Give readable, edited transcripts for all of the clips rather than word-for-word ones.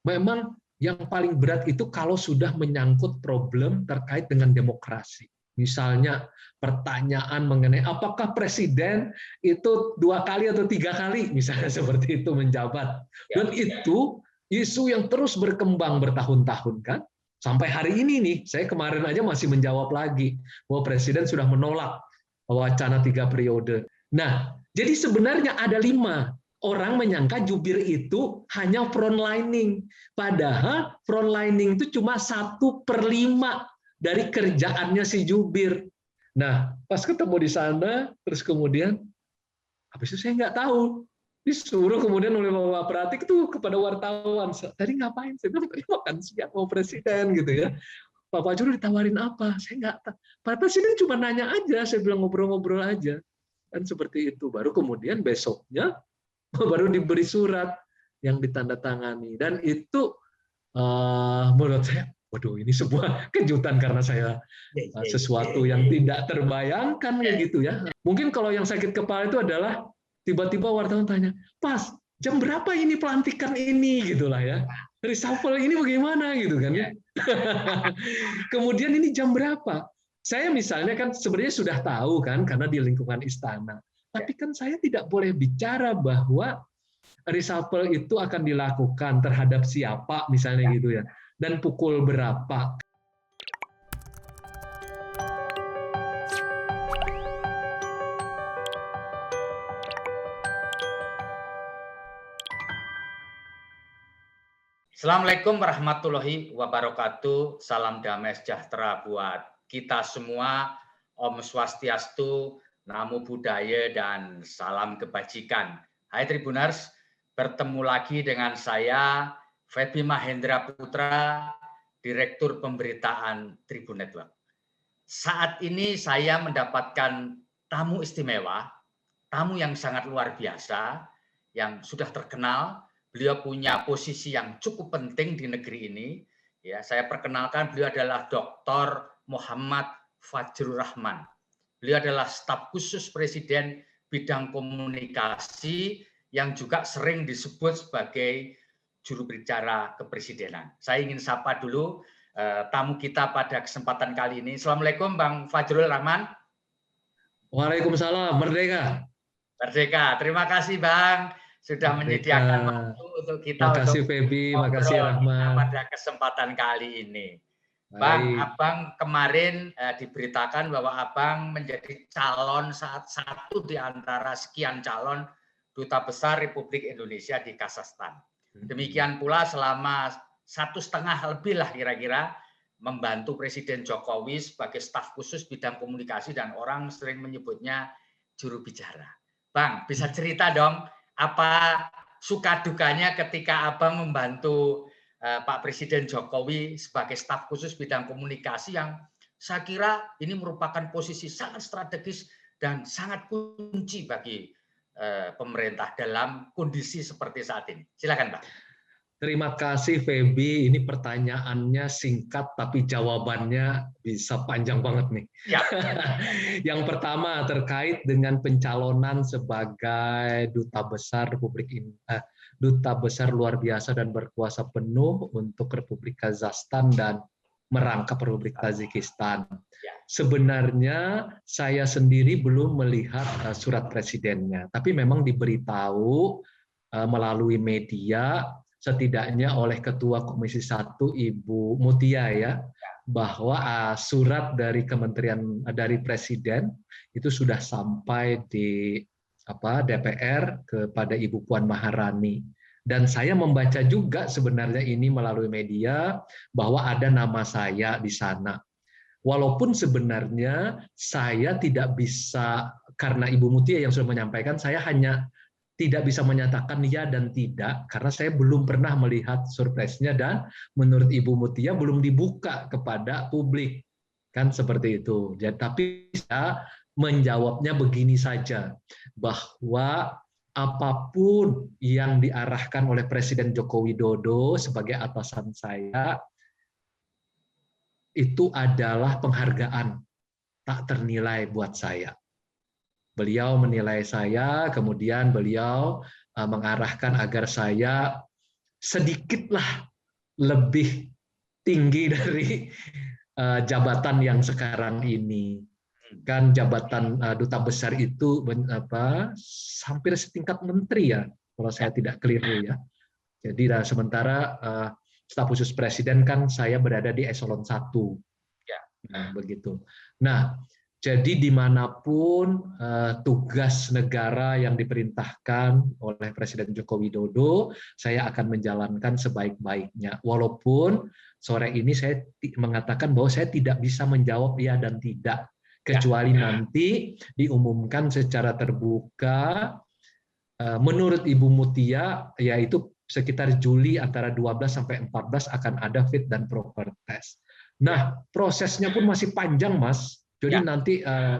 memang yang paling berat itu kalau sudah menyangkut problem terkait dengan demokrasi. Misalnya pertanyaan mengenai apakah presiden itu 2 kali atau 3 kali, misalnya seperti itu menjabat. Dan itu isu yang terus berkembang bertahun-tahun kan. Sampai hari ini nih, saya kemarin aja masih menjawab lagi bahwa presiden sudah menolak wacana 3 periode. Nah, jadi sebenarnya ada 5. Orang menyangka jubir itu hanya frontlining. Padahal frontlining itu cuma 1/5 dari kerjaannya si jubir. Nah, pas ketemu di sana, terus kemudian, habis itu saya nggak tahu. Disuruh kemudian oleh Bapak Pratik itu kepada wartawan. Tadi ngapain? Saya bilang, tadi makan siang mau presiden gitu ya. Pak Fajrul ditawarin apa? Saya nggak tahu. Pak Presiden cuma nanya aja, saya bilang ngobrol-ngobrol aja. Dan seperti itu. Baru kemudian besoknya, baru diberi surat yang ditandatangani. Dan itu menurut saya, waduh ini sebuah kejutan karena saya sesuatu yang tidak terbayangkan gitu ya. Mungkin kalau yang sakit kepala itu adalah tiba-tiba wartawan tanya, Pas, jam berapa ini pelantikan ini gitulah ya. Reshuffle ini bagaimana gitu kan ya. Kemudian ini jam berapa? Saya misalnya kan sebenarnya sudah tahu kan karena di lingkungan istana. Tapi kan saya tidak boleh bicara bahwa reshuffle itu akan dilakukan terhadap siapa misalnya gitu ya. Dan pukul berapa. Assalamualaikum warahmatullahi wabarakatuh. Salam damai sejahtera buat kita semua. Om Swastiastu, Namo Buddhaya, dan salam kebajikan. Hai Tribuners, bertemu lagi dengan saya, Feby Mahendra Putra, Direktur Pemberitaan Tribun Network. Saat ini saya mendapatkan tamu istimewa, tamu yang sangat luar biasa, yang sudah terkenal. Beliau punya posisi yang cukup penting di negeri ini. Ya, saya perkenalkan, beliau adalah Dr. Muhammad Fajrul Rahman. Beliau adalah staf khusus Presiden bidang komunikasi yang juga sering disebut sebagai juru bicara kepresidenan. Saya ingin sapa dulu tamu kita pada kesempatan kali ini. Assalamualaikum Bang Fajrul Rahman. Waalaikumsalam, merdeka. Merdeka, terima kasih Bang. Sudah menyediakan waktu untuk kita makasih, Feby, makasih Rahman pada kesempatan kali ini. Bang, Abang kemarin diberitakan bahwa Abang menjadi calon satu di antara sekian calon Duta Besar Republik Indonesia di Kazakhstan. Demikian pula selama 1,5 lebih lah kira-kira membantu Presiden Jokowi sebagai staf khusus bidang komunikasi dan orang sering menyebutnya juru bicara. Bang, bisa cerita dong apa suka dukanya ketika Abang membantu Pak Presiden Jokowi sebagai staf khusus bidang komunikasi yang saya kira ini merupakan posisi sangat strategis dan sangat kunci bagi pemerintah dalam kondisi seperti saat ini. Silakan Pak. Terima kasih Feby, ini pertanyaannya singkat tapi jawabannya bisa panjang banget nih. Ya. Yang pertama terkait dengan pencalonan sebagai Duta Besar Duta Besar luar biasa dan berkuasa penuh untuk Republik Kazakhstan dan merangkap Republik Tajikistan. Sebenarnya saya sendiri belum melihat surat presidennya, tapi memang diberitahu melalui media setidaknya oleh Ketua Komisi 1 Ibu Mutia ya, bahwa surat dari dari Presiden itu sudah sampai di DPR kepada Ibu Puan Maharani. Dan saya membaca juga sebenarnya ini melalui media bahwa ada nama saya di sana. Walaupun sebenarnya saya tidak bisa, karena Ibu Mutia yang sudah menyampaikan, saya hanya tidak bisa menyatakan ya dan tidak karena saya belum pernah melihat surprise-nya dan menurut Ibu Mutia belum dibuka kepada publik kan seperti itu. Jadi, tapi saya menjawabnya begini saja bahwa apapun yang diarahkan oleh Presiden Joko Widodo sebagai atasan saya itu adalah penghargaan tak ternilai buat saya. Beliau menilai saya, kemudian beliau mengarahkan agar saya sedikitlah lebih tinggi dari jabatan yang sekarang ini. Kan jabatan duta besar itu hampir setingkat menteri ya, kalau saya tidak keliru ya. Jadi sementara staf khusus presiden kan saya berada di eselon 1. Nah, begitu. Nah, jadi dimanapun tugas negara yang diperintahkan oleh Presiden Joko Widodo, saya akan menjalankan sebaik-baiknya. Walaupun sore ini saya mengatakan bahwa saya tidak bisa menjawab ya dan tidak, kecuali nanti diumumkan secara terbuka. Menurut Ibu Mutia, yaitu sekitar Juli antara 12 sampai 14 akan ada fit dan proper test. Nah, prosesnya pun masih panjang, Mas. Jadi nanti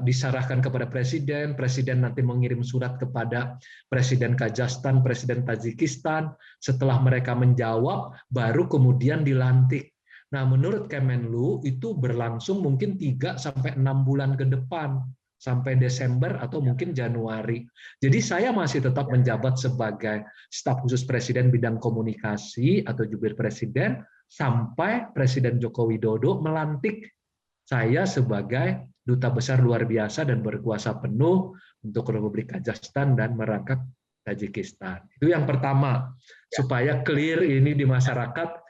diserahkan kepada presiden, presiden nanti mengirim surat kepada presiden Kazakhstan, presiden Tajikistan. Setelah mereka menjawab, baru kemudian dilantik. Nah, menurut Kemenlu itu berlangsung mungkin 3 sampai 6 bulan ke depan, sampai Desember atau mungkin Januari. Jadi saya masih tetap menjabat sebagai staf khusus presiden bidang komunikasi atau jubir presiden sampai Presiden Joko Widodo melantik saya sebagai duta besar luar biasa dan berkuasa penuh untuk Republik Kazakhstan dan merangkap Tajikistan. Itu yang pertama, supaya clear ini di masyarakat.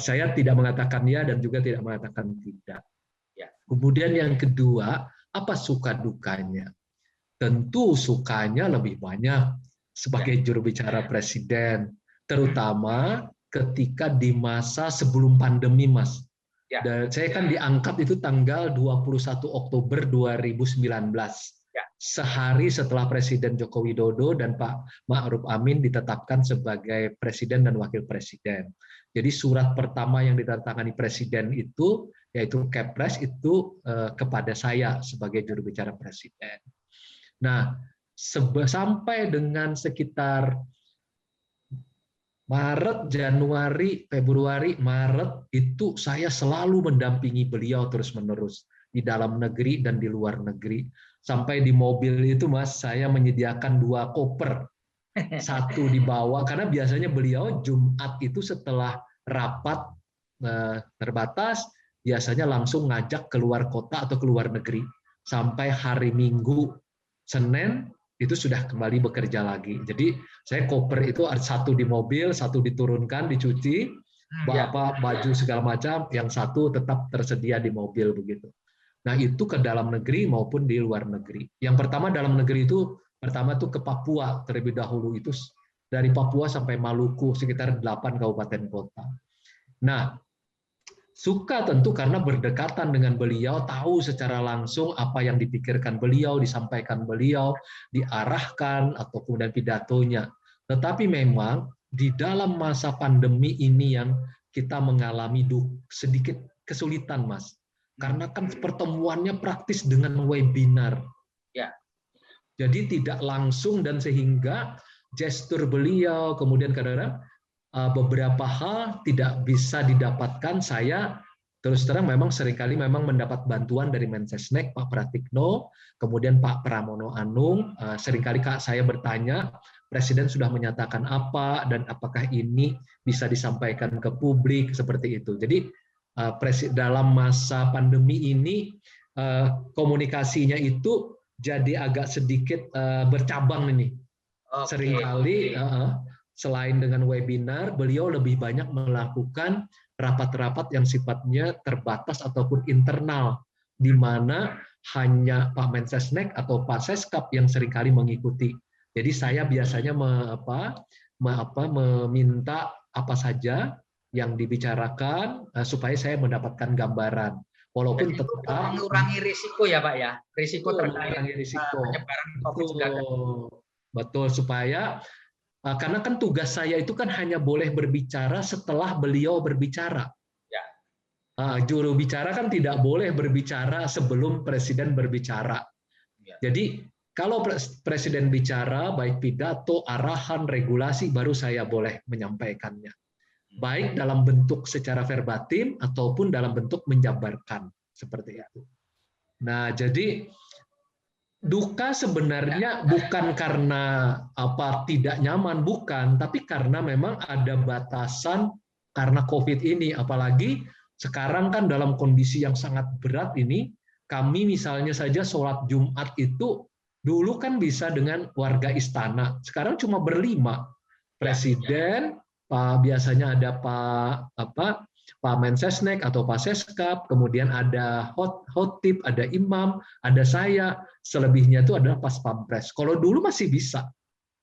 Saya tidak mengatakan ya dan juga tidak mengatakan tidak. Kemudian yang kedua, apa suka dukanya? Tentu sukanya lebih banyak sebagai juru bicara presiden, terutama ketika di masa sebelum pandemi, Mas. Dan saya kan diangkat itu tanggal 21 Oktober 2019. Sehari setelah Presiden Joko Widodo dan Pak Ma'ruf Amin ditetapkan sebagai presiden dan wakil presiden. Jadi surat pertama yang ditandatangani presiden itu yaitu Kepres itu kepada saya sebagai juru bicara presiden. Nah, sampai dengan sekitar Maret, Januari, Februari, Maret itu saya selalu mendampingi beliau terus-menerus di dalam negeri dan di luar negeri. Sampai di mobil itu, Mas, saya menyediakan 2 koper. Satu dibawa karena biasanya beliau Jumat itu setelah rapat terbatas biasanya langsung ngajak keluar kota atau keluar negeri. Sampai hari Minggu, Senin itu sudah kembali bekerja lagi. Jadi saya koper itu satu di mobil, satu diturunkan, dicuci, baju segala macam, yang satu tetap tersedia di mobil begitu. Nah itu ke dalam negeri maupun di luar negeri. Yang pertama dalam negeri itu pertama tuh ke Papua terlebih dahulu, itu dari Papua sampai Maluku sekitar 8 kabupaten kota. Nah suka tentu karena berdekatan dengan beliau, tahu secara langsung apa yang dipikirkan beliau, disampaikan beliau, diarahkan, atau kemudian pidatonya. Tetapi memang di dalam masa pandemi ini yang kita mengalami sedikit kesulitan, Mas. Karena kan pertemuannya praktis dengan webinar. Jadi tidak langsung dan sehingga gestur beliau, kemudian kadang-kadang beberapa hal tidak bisa didapatkan. Saya terus terang memang seringkali memang mendapat bantuan dari Mensesnek, Pak Pratikno, kemudian Pak Pramono Anung. Seringkali saya bertanya, Presiden sudah menyatakan apa dan apakah ini bisa disampaikan ke publik seperti itu. Jadi dalam masa pandemi ini komunikasinya itu jadi agak sedikit bercabang ini. Seringkali selain dengan webinar, beliau lebih banyak melakukan rapat-rapat yang sifatnya terbatas ataupun internal, di mana hanya Pak Mensesnek atau Pak Seskap yang seringkali mengikuti. Jadi saya biasanya meminta apa saja yang dibicarakan supaya saya mendapatkan gambaran. Walaupun tetap mengurangi risiko ya Pak ya, risiko terkait penyebaran COVID-19. Betul, supaya karena kan tugas saya itu kan hanya boleh berbicara setelah beliau berbicara. Juru bicara kan tidak boleh berbicara sebelum presiden berbicara. Jadi kalau presiden bicara, baik pidato, arahan, regulasi, baru saya boleh menyampaikannya. Baik dalam bentuk secara verbatim ataupun dalam bentuk menjabarkan seperti itu. Nah, jadi duka sebenarnya bukan karena tidak nyaman, bukan, tapi karena memang ada batasan karena COVID ini, apalagi sekarang kan dalam kondisi yang sangat berat ini, kami misalnya saja sholat Jumat itu dulu kan bisa dengan warga istana, sekarang cuma berlima, presiden, biasanya ada Pak Mensesnek atau Pak Seskap, kemudian ada khotib, ada imam, ada saya, selebihnya itu adalah pas pampres. Kalau dulu masih bisa.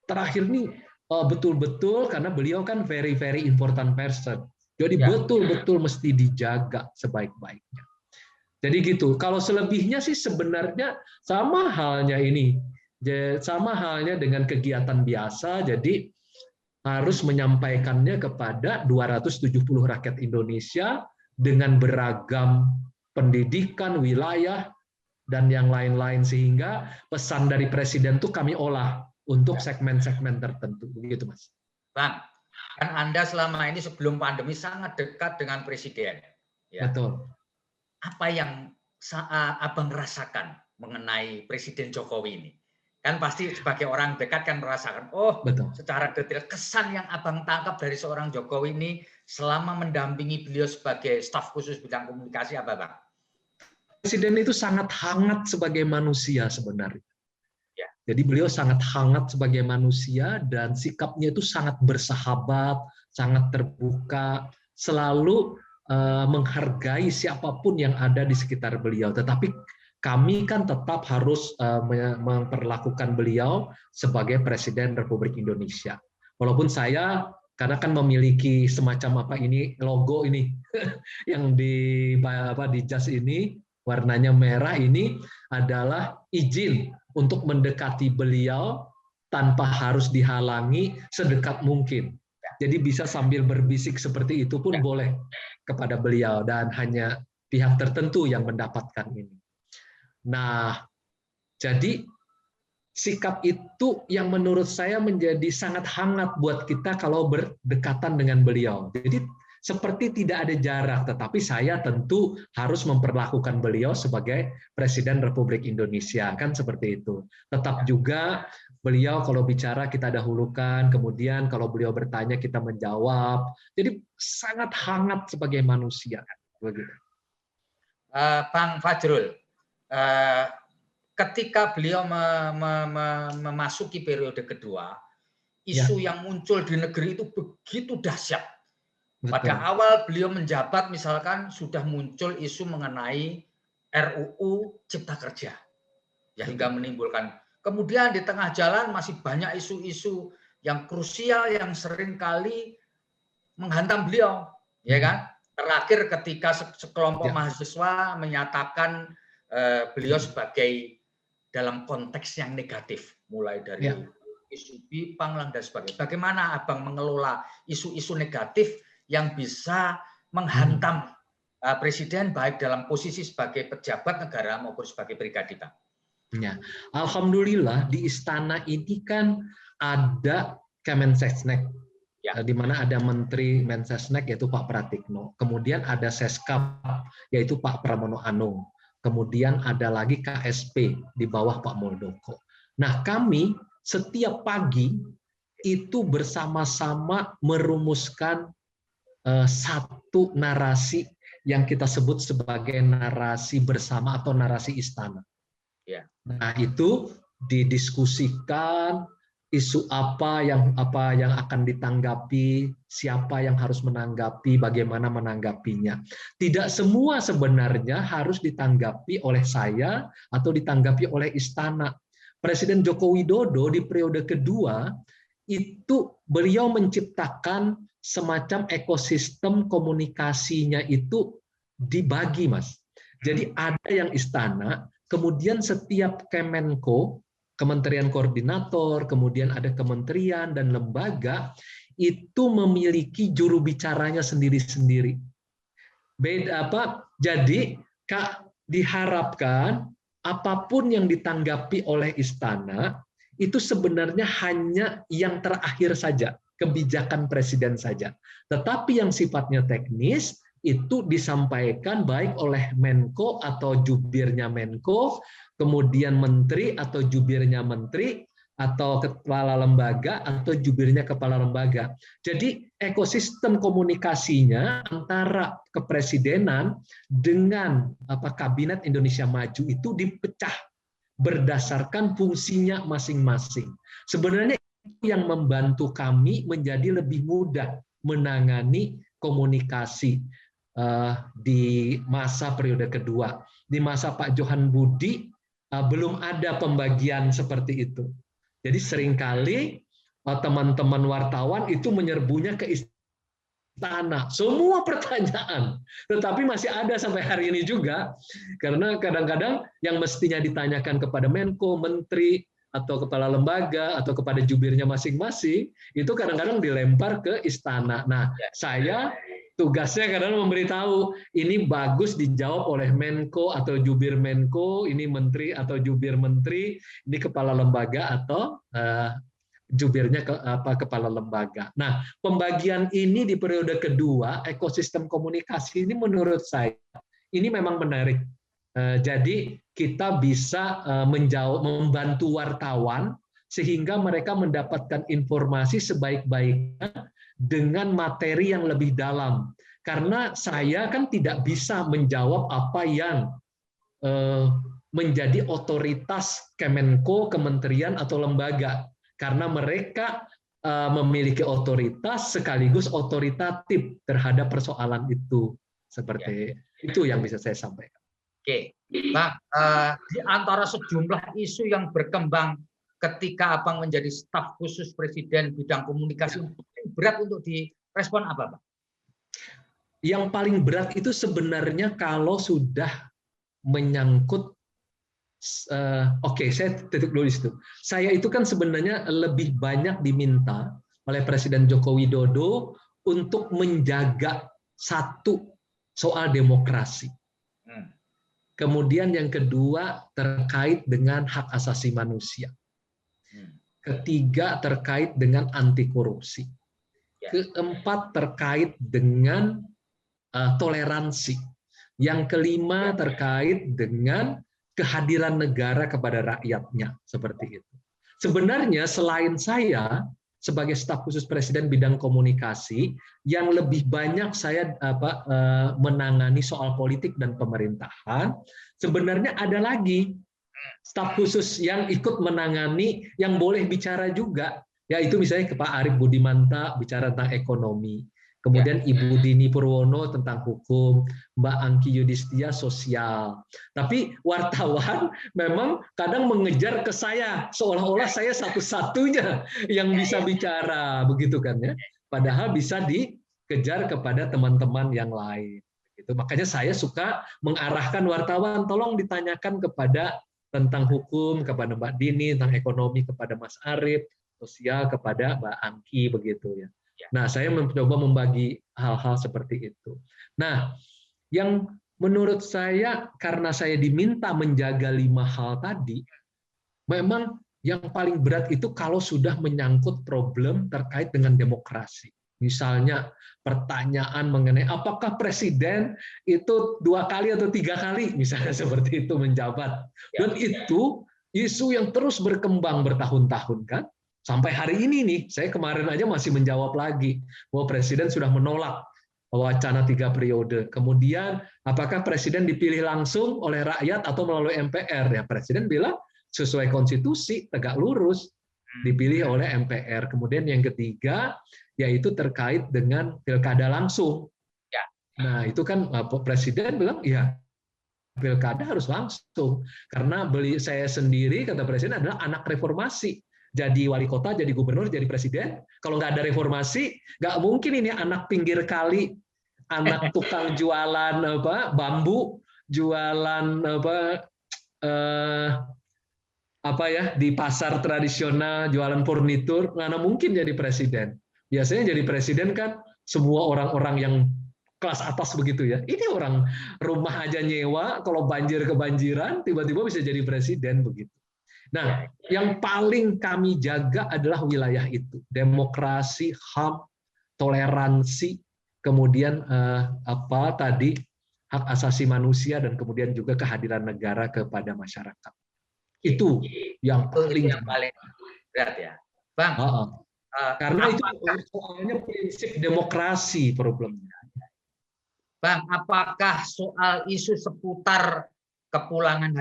Terakhir nih betul-betul karena beliau kan very important person. Jadi betul-betul mesti dijaga sebaik-baiknya. Jadi gitu. Kalau selebihnya sih sebenarnya sama halnya ini. Sama halnya dengan kegiatan biasa, jadi harus menyampaikannya kepada 270 rakyat Indonesia dengan beragam pendidikan, wilayah, dan yang lain-lain, sehingga pesan dari Presiden itu kami olah untuk segmen-segmen tertentu. Begitu, Mas. Bang, kan Anda selama ini sebelum pandemi sangat dekat dengan Presiden. Ya. Betul. Apa yang Abang rasakan mengenai Presiden Jokowi ini? Kan pasti sebagai orang dekat kan merasakan, betul, secara detail kesan yang Abang tangkap dari seorang Jokowi ini selama mendampingi beliau sebagai staf khusus bidang komunikasi apa, Bang? Presiden itu sangat hangat sebagai manusia sebenarnya. Ya. Jadi beliau sangat hangat sebagai manusia dan sikapnya itu sangat bersahabat, sangat terbuka, selalu menghargai siapapun yang ada di sekitar beliau. Tetapi kami kan tetap harus memperlakukan beliau sebagai Presiden Republik Indonesia. Walaupun saya karena kan memiliki semacam logo ini yang di jas ini warnanya merah, ini adalah izin untuk mendekati beliau tanpa harus dihalangi sedekat mungkin. Jadi bisa sambil berbisik seperti itu pun boleh kepada beliau, dan hanya pihak tertentu yang mendapatkan ini. Nah, jadi sikap itu yang menurut saya menjadi sangat hangat buat kita kalau berdekatan dengan beliau. Jadi seperti tidak ada jarak, tetapi saya tentu harus memperlakukan beliau sebagai Presiden Republik Indonesia, kan seperti itu. Tetap juga beliau kalau bicara kita dahulukan, kemudian kalau beliau bertanya kita menjawab. Jadi sangat hangat sebagai manusia. Begitu. Bang Fajrul, ketika beliau memasuki periode kedua, isu yang muncul di negeri itu begitu dahsyat. Pada awal beliau menjabat misalkan sudah muncul isu mengenai RUU Cipta Kerja, hingga menimbulkan. Kemudian di tengah jalan masih banyak isu-isu yang krusial yang seringkali menghantam beliau, ya kan? Terakhir ketika sekelompok mahasiswa menyatakan beliau sebagai dalam konteks yang negatif, mulai dari isu Bipang dan sebagainya. Bagaimana Abang mengelola isu-isu negatif yang bisa menghantam Presiden baik dalam posisi sebagai pejabat negara maupun sebagai pribadi, Bang? Ya, alhamdulillah di istana ini kan ada Kemensesnek, di mana ada Menteri Mensesnek yaitu Pak Pratikno, kemudian ada Seskap yaitu Pak Pramono Anung, kemudian ada lagi KSP di bawah Pak Muldoko. Nah, kami setiap pagi itu bersama-sama merumuskan satu narasi yang kita sebut sebagai narasi bersama atau narasi istana. Nah, itu didiskusikan isu apa yang akan ditanggapi, siapa yang harus menanggapi, bagaimana menanggapinya. Tidak semua sebenarnya harus ditanggapi oleh saya atau ditanggapi oleh istana. Presiden Joko Widodo di periode kedua itu beliau menciptakan semacam ekosistem komunikasinya itu dibagi, Mas. Jadi ada yang istana, kemudian setiap Kemenko, kementerian koordinator, kemudian ada kementerian dan lembaga itu memiliki juru bicaranya sendiri-sendiri. Jadi diharapkan apapun yang ditanggapi oleh istana itu sebenarnya hanya yang terakhir saja, kebijakan presiden saja. Tetapi yang sifatnya teknis itu disampaikan baik oleh Menko atau jubirnya Menko, kemudian menteri atau jubirnya menteri, atau kepala lembaga atau jubirnya kepala lembaga. Jadi ekosistem komunikasinya antara kepresidenan dengan Kabinet Indonesia Maju itu dipecah berdasarkan fungsinya masing-masing. Sebenarnya itu yang membantu kami menjadi lebih mudah menangani komunikasi di masa periode kedua. Di masa Pak Johan Budi belum ada pembagian seperti itu. Jadi seringkali teman-teman wartawan itu menyerbunya ke istana, semua pertanyaan. Tetapi masih ada sampai hari ini juga, karena kadang-kadang yang mestinya ditanyakan kepada Menko, Menteri, atau kepala lembaga, atau kepada jubirnya masing-masing, itu kadang-kadang dilempar ke istana. Nah, saya tugasnya kadang memberitahu, ini bagus dijawab oleh Menko atau jubir Menko, ini Menteri atau jubir Menteri, ini kepala lembaga atau jubirnya kepala lembaga. Nah, pembagian ini di periode kedua, ekosistem komunikasi ini menurut saya, ini memang menarik. Jadi kita bisa membantu wartawan sehingga mereka mendapatkan informasi sebaik-baiknya dengan materi yang lebih dalam. Karena saya kan tidak bisa menjawab apa yang menjadi otoritas Kemenko, kementerian atau lembaga. Karena mereka memiliki otoritas sekaligus otoritatif terhadap persoalan itu. Seperti itu yang bisa saya sampaikan. Oke, Bang, di antara sejumlah isu yang berkembang ketika Abang menjadi staf khusus Presiden bidang komunikasi, berat untuk direspon apa, Bang? Yang paling berat itu sebenarnya kalau sudah menyangkut saya titik dulu di situ. Saya itu kan sebenarnya lebih banyak diminta oleh Presiden Joko Widodo untuk menjaga satu soal demokrasi. Kemudian yang kedua terkait dengan hak asasi manusia. Ketiga terkait dengan anti korupsi. Keempat terkait dengan toleransi. Yang kelima terkait dengan kehadiran negara kepada rakyatnya, seperti itu. Sebenarnya selain saya sebagai staf khusus Presiden bidang komunikasi, yang lebih banyak saya menangani soal politik dan pemerintahan, sebenarnya ada lagi staf khusus yang ikut menangani, yang boleh bicara juga, yaitu misalnya Pak Arief Budimanta bicara tentang ekonomi. Kemudian Ibu Dini Purwono tentang hukum, Mbak Angki Yudhistia sosial. Tapi wartawan memang kadang mengejar ke saya, seolah-olah saya satu-satunya yang bisa bicara, begitu kan ya. Padahal bisa dikejar kepada teman-teman yang lain. Gitu. Makanya saya suka mengarahkan wartawan, tolong ditanyakan kepada tentang hukum kepada Mbak Dini, tentang ekonomi kepada Mas Arief, sosial kepada Mbak Angki, begitu ya. Nah, saya mencoba membagi hal-hal seperti itu. Nah, yang menurut saya karena saya diminta menjaga 5 hal tadi, memang yang paling berat itu kalau sudah menyangkut problem terkait dengan demokrasi. Misalnya pertanyaan mengenai apakah presiden itu 2 kali atau 3 kali, misalnya seperti itu menjabat. Dan itu isu yang terus berkembang bertahun-tahun kan. Sampai hari ini nih, saya kemarin aja masih menjawab lagi bahwa Presiden sudah menolak wacana 3 periode. Kemudian, apakah Presiden dipilih langsung oleh rakyat atau melalui MPR? Ya, Presiden bilang sesuai konstitusi, tegak lurus, dipilih oleh MPR. Kemudian yang ketiga, yaitu terkait dengan pilkada langsung. Nah, itu kan Presiden bilang, ya pilkada harus langsung. Karena saya sendiri, kata Presiden, adalah anak reformasi. Jadi wali kota, jadi gubernur, jadi presiden. Kalau nggak ada reformasi, nggak mungkin ini anak pinggir kali, anak tukang jualan bambu, jualan di pasar tradisional, jualan furnitur, nggak mungkin jadi presiden. Biasanya jadi presiden kan semua orang-orang yang kelas atas begitu ya. Ini orang rumah aja nyewa, kalau banjir kebanjiran, tiba-tiba bisa jadi presiden begitu. Nah, yang paling kami jaga adalah wilayah itu, demokrasi, HAM, toleransi, kemudian hak asasi manusia dan kemudian juga kehadiran negara kepada masyarakat. Itu yang paling berat ya, Bang. Karena itu apakah soalnya prinsip demokrasi problemnya. Bang, apakah soal isu seputar kepulangan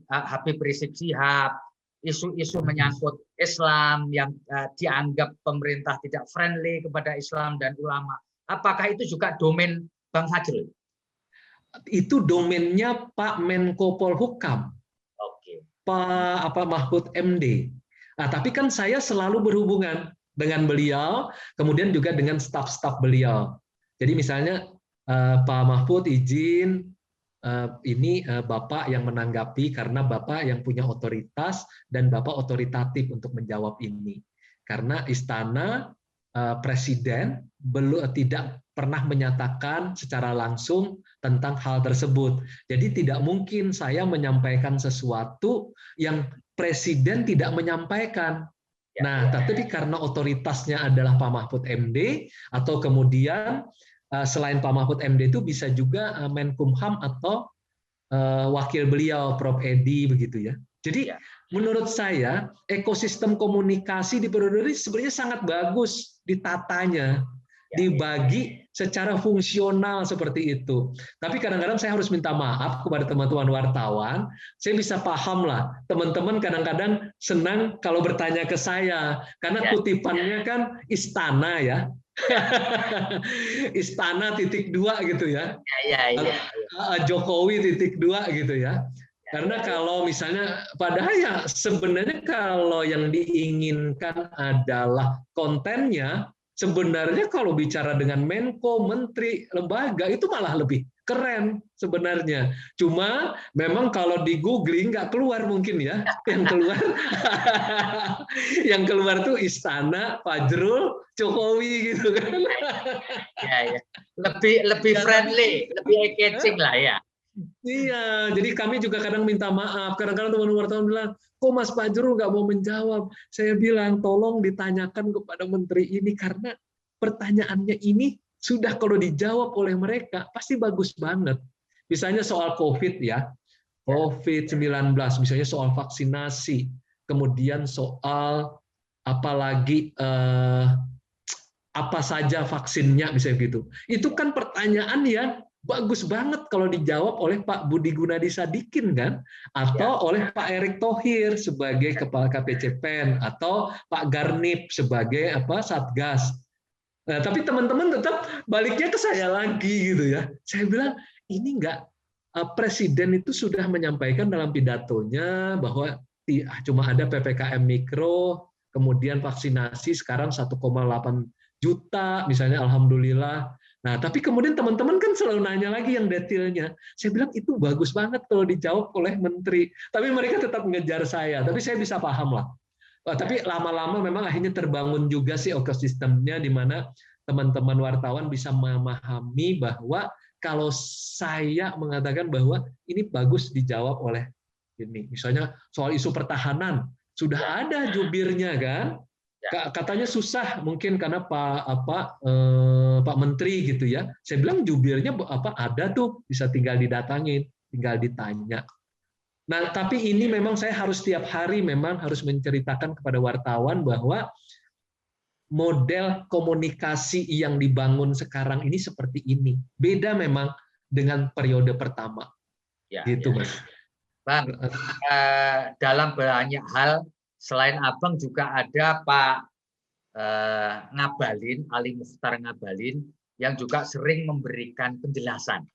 Habib Rizik Syihab, isu-isu menyangkut Islam yang dianggap pemerintah tidak friendly kepada Islam dan ulama, apakah itu juga domain Bang Fajrul? Itu domainnya Pak Menko Polhukam, Oke. Pak Mahfud MD. Nah, tapi kan saya selalu berhubungan dengan beliau, kemudian juga dengan staf-staf beliau. Jadi misalnya Pak Mahfud izin ini Bapak yang menanggapi karena Bapak yang punya otoritas dan Bapak otoritatif untuk menjawab ini. Karena istana Presiden tidak pernah menyatakan secara langsung tentang hal tersebut. Jadi tidak mungkin saya menyampaikan sesuatu yang Presiden tidak menyampaikan. Nah, tapi karena otoritasnya adalah Pak Mahfud MD, atau kemudian selain Pak Mahfud MD itu bisa juga Menkumham atau wakil beliau Prof. Edi begitu ya. Jadi menurut saya ekosistem komunikasi di periode ini sebenarnya sangat bagus ditatanya, dibagi secara fungsional seperti itu. Tapi kadang-kadang saya harus minta maaf kepada teman-teman wartawan. Saya bisa paham lah, teman-teman kadang-kadang senang kalau bertanya ke saya, karena kutipannya kan istana ya. Istana .2 gitu ya. Jokowi .2 gitu ya. Karena kalau misalnya, padahal ya sebenarnya kalau yang diinginkan adalah kontennya, sebenarnya kalau bicara dengan Menko, Menteri, lembaga, itu malah lebih keren sebenarnya. Cuma memang kalau di googling nggak keluar mungkin ya. Yang keluar tuh Istana, Fajrul, Jokowi gitu kan. Ya. Lebih friendly, lebih engaging lah ya. Iya, jadi kami juga kadang minta maaf. Kadang-kadang teman wartawan bilang, kok Mas Fajrul nggak mau menjawab? Saya bilang, tolong ditanyakan kepada menteri ini, karena pertanyaannya ini sudah kalau dijawab oleh mereka, pasti bagus banget. Misalnya soal COVID ya, COVID-19, misalnya soal vaksinasi, kemudian soal apalagi apa saja vaksinnya, misalnya gitu. Itu kan pertanyaan yang bagus banget kalau dijawab oleh Pak Budi Gunadi Sadikin kan, atau oleh Pak Erick Thohir sebagai Kepala KPCPEN, atau Pak Garnip sebagai Satgas. Nah, tapi teman-teman tetap baliknya ke saya lagi gitu ya. Saya bilang ini enggak, Presiden itu sudah menyampaikan dalam pidatonya bahwa cuma ada PPKM mikro, kemudian vaksinasi sekarang 1,8 juta misalnya, alhamdulillah. Nah, tapi kemudian teman-teman kan selalu nanya lagi yang detailnya. Saya bilang itu bagus banget kalau dijawab oleh menteri. Tapi mereka tetap mengejar saya. Tapi saya bisa paham lah. Tapi lama-lama memang akhirnya terbangun juga sih ekosistemnya, di mana teman-teman wartawan bisa memahami bahwa kalau saya mengatakan bahwa ini bagus dijawab oleh ini. Misalnya soal isu pertahanan, sudah ada jubirnya kan? Katanya susah mungkin karena Pak Menteri gitu ya. Saya bilang jubirnya ada tuh, bisa tinggal didatangin, tinggal ditanya. Nah, tapi ini memang saya harus tiap hari memang harus menceritakan kepada wartawan bahwa model komunikasi yang dibangun sekarang ini seperti ini. Beda memang dengan periode pertama. Gitu, Mas. Bang, dalam banyak hal selain Abang juga ada Pak Ngabalin, Ali Mukhtar Ngabalin, yang juga sering memberikan penjelasan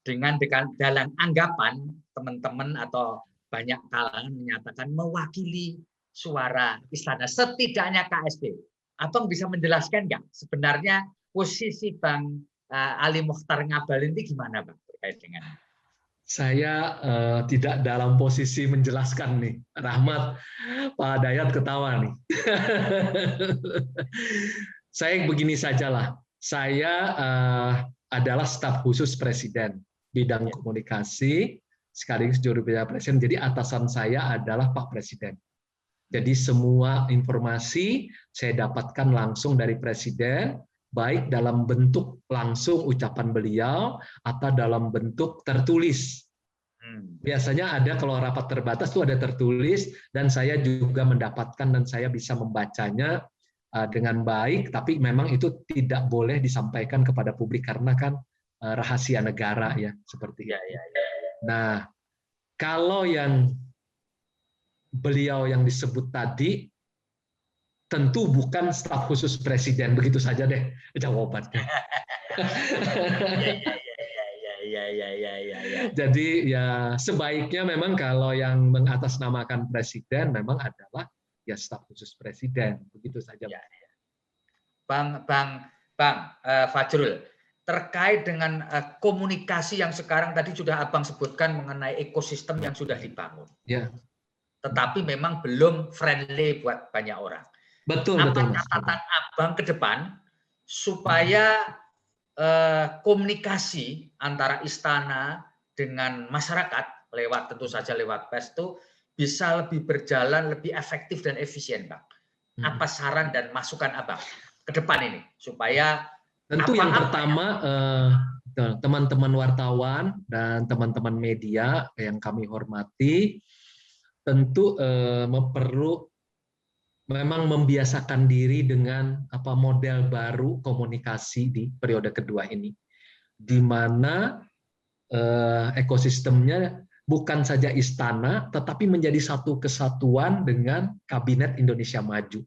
dengan dalam anggapan teman-teman atau banyak kalangan menyatakan mewakili suara istana, setidaknya KSP. Abang bisa menjelaskan nggak sebenarnya posisi Bang Ali Mukhtar Ngabalin itu gimana, Bang, terkait dengan saya tidak dalam posisi menjelaskan nih. Rahmat, Pak Dayat ketawa nih. Saya begini sajalah. Saya adalah staf khusus Presiden, bidang komunikasi, sekaligus juru bicara Presiden. Jadi atasan saya adalah Pak Presiden. Jadi semua informasi saya dapatkan langsung dari Presiden, baik dalam bentuk langsung ucapan beliau atau dalam bentuk tertulis. Biasanya ada, kalau rapat terbatas itu ada tertulis, dan saya juga mendapatkan dan saya bisa membacanya dengan baik, tapi memang itu tidak boleh disampaikan kepada publik karena kan rahasia negara ya, seperti itu. Nah, kalau yang beliau yang disebut tadi tentu bukan staf khusus presiden, begitu saja deh jawabannya. Jadi ya sebaiknya memang kalau yang mengatasnamakan presiden memang adalah ya staf khusus presiden, begitu saja. Bang Fajrul, terkait dengan komunikasi yang sekarang tadi sudah Abang sebutkan mengenai ekosistem yang sudah dibangun. Ya. Tetapi memang belum friendly buat banyak orang. Betul, apa betul, catatan Abang ke depan supaya komunikasi antara istana dengan masyarakat lewat tentu saja lewat pers itu bisa lebih berjalan lebih efektif dan efisien, Bang? Apa saran dan masukan Abang ke depan ini supaya tentu yang pertama teman-teman wartawan dan teman-teman media yang kami hormati tentu perlu memang membiasakan diri dengan model baru komunikasi di periode kedua ini, di mana ekosistemnya bukan saja istana, tetapi menjadi satu kesatuan dengan Kabinet Indonesia Maju.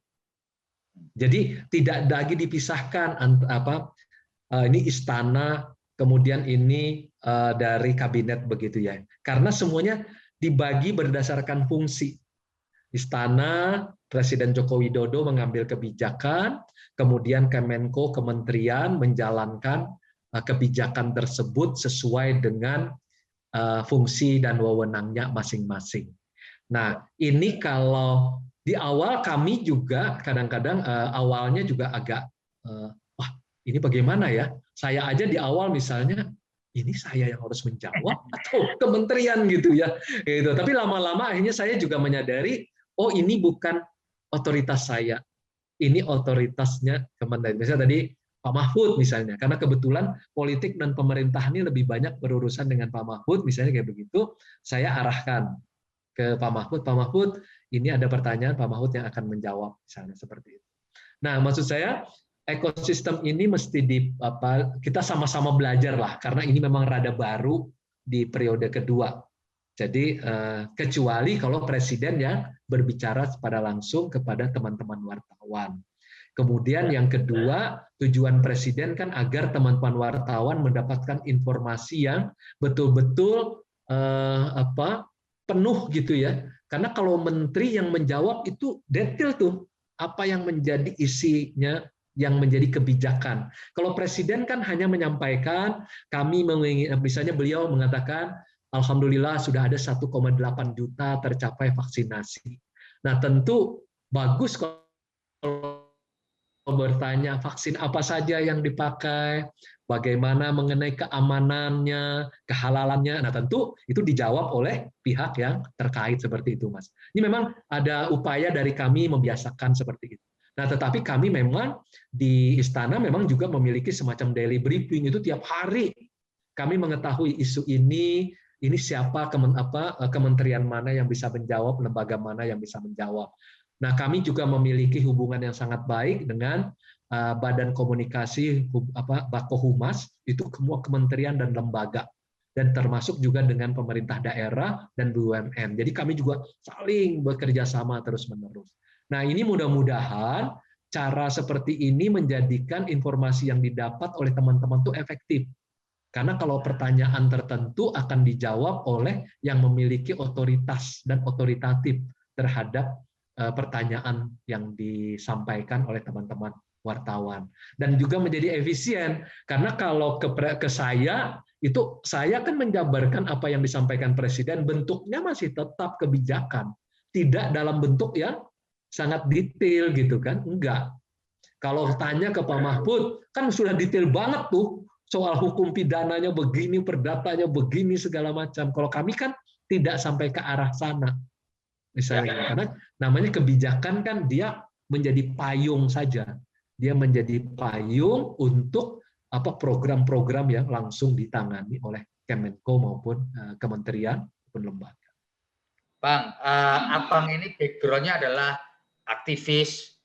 Jadi tidak lagi dipisahkan ini istana, kemudian ini dari kabinet begitu ya, karena semuanya dibagi berdasarkan fungsi. Istana, Presiden Joko Widodo mengambil kebijakan, kemudian Kemenko, kementerian menjalankan kebijakan tersebut sesuai dengan fungsi dan wewenangnya masing-masing. Nah, ini kalau di awal kami juga kadang-kadang awalnya juga agak, wah ini bagaimana ya? Saya aja di awal misalnya, ini saya yang harus menjawab atau kementerian gitu ya. Gitu. Tapi lama-lama akhirnya saya juga menyadari, oh ini bukan otoritas saya, ini otoritasnya kementerian. Misalnya tadi Pak Mahfud misalnya, karena kebetulan politik dan pemerintah ini lebih banyak berurusan dengan Pak Mahfud, misalnya kayak begitu, saya arahkan ke Pak Mahfud. Pak Mahfud, ini ada pertanyaan, Pak Mahfud yang akan menjawab, misalnya seperti itu. Nah, maksud saya ekosistem ini mesti kita sama-sama belajar lah, karena ini memang rada baru di periode kedua. Jadi kecuali kalau presiden yang berbicara secara langsung kepada teman-teman wartawan. Kemudian yang kedua, tujuan presiden kan agar teman-teman wartawan mendapatkan informasi yang betul-betul penuh gitu ya. Karena kalau menteri yang menjawab itu detail tuh apa yang menjadi isinya, yang menjadi kebijakan. Kalau presiden kan hanya menyampaikan, kami misalnya beliau mengatakan, alhamdulillah sudah ada 1,8 juta tercapai vaksinasi. Nah tentu bagus kalau bertanya vaksin apa saja yang dipakai, bagaimana mengenai keamanannya, kehalalannya. Nah tentu itu dijawab oleh pihak yang terkait seperti itu, Mas. Ini memang ada upaya dari kami membiasakan seperti itu. Nah, tetapi kami memang di istana memang juga memiliki semacam daily briefing, itu tiap hari kami mengetahui isu ini siapa kementerian mana yang bisa menjawab, lembaga mana yang bisa menjawab. Nah, kami juga memiliki hubungan yang sangat baik dengan Badan Komunikasi Bako Humas, itu semua kementerian dan lembaga, dan termasuk juga dengan pemerintah daerah dan BUMN. Jadi kami juga saling bekerja sama terus-menerus. Nah, ini mudah-mudahan cara seperti ini menjadikan informasi yang didapat oleh teman-teman itu efektif. Karena kalau pertanyaan tertentu akan dijawab oleh yang memiliki otoritas dan otoritatif terhadap pertanyaan yang disampaikan oleh teman-teman wartawan. Dan juga menjadi efisien, karena kalau ke saya, itu saya kan menjabarkan apa yang disampaikan Presiden, bentuknya masih tetap kebijakan. Tidak dalam bentuk yang sangat detail gitu kan, enggak. Kalau tanya ke Pak Mahfud, kan sudah detail banget tuh, soal hukum pidananya begini, perdatanya begini, segala macam. Kalau kami kan tidak sampai ke arah sana. Misalnya, karena namanya kebijakan kan dia menjadi payung saja. Dia menjadi payung untuk program-program yang langsung ditangani oleh Kemenko maupun kementerian maupun lembaga. Bang, Abang ini background-nya adalah aktivis,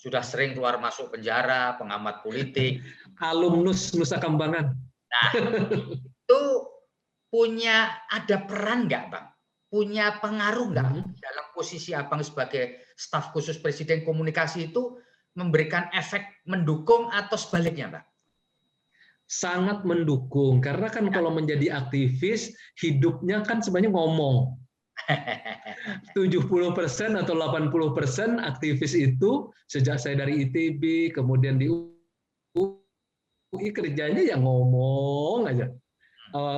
sudah sering keluar masuk penjara, pengamat politik. Alumnus Nusa Kambangan. Nah, itu ada peran nggak, Bang? Punya pengaruh nggak dalam posisi Abang sebagai staf khusus Presiden komunikasi itu memberikan efek mendukung atau sebaliknya, Bang? Sangat mendukung, karena kan kalau menjadi aktivis, hidupnya kan sebenarnya ngomong. 70% atau 80% aktivis itu, sejak saya dari ITB, kemudian di UI, kerjanya ya ngomong aja.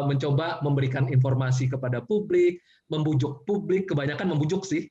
Mencoba memberikan informasi kepada publik, membujuk publik, kebanyakan membujuk sih,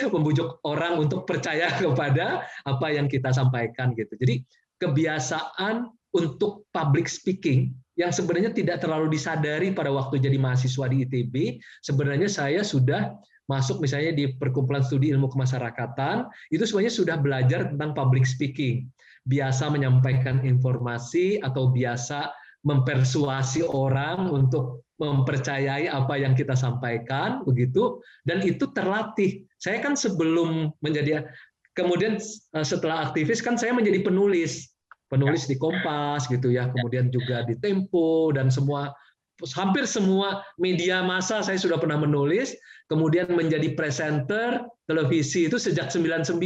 membujuk orang untuk percaya kepada apa yang kita sampaikan gitu. Jadi kebiasaan untuk public speaking yang sebenarnya tidak terlalu disadari pada waktu jadi mahasiswa di ITB, sebenarnya saya sudah masuk misalnya di perkumpulan studi ilmu kemasyarakatan, itu sebenarnya sudah belajar tentang public speaking, biasa menyampaikan informasi atau biasa mempersuasi orang untuk mempercayai apa yang kita sampaikan, begitu, dan itu terlatih. Saya kan sebelum menjadi, kemudian setelah aktivis kan saya menjadi penulis di Kompas gitu ya, kemudian juga di Tempo dan hampir semua media massa saya sudah pernah menulis, kemudian menjadi presenter televisi itu sejak 99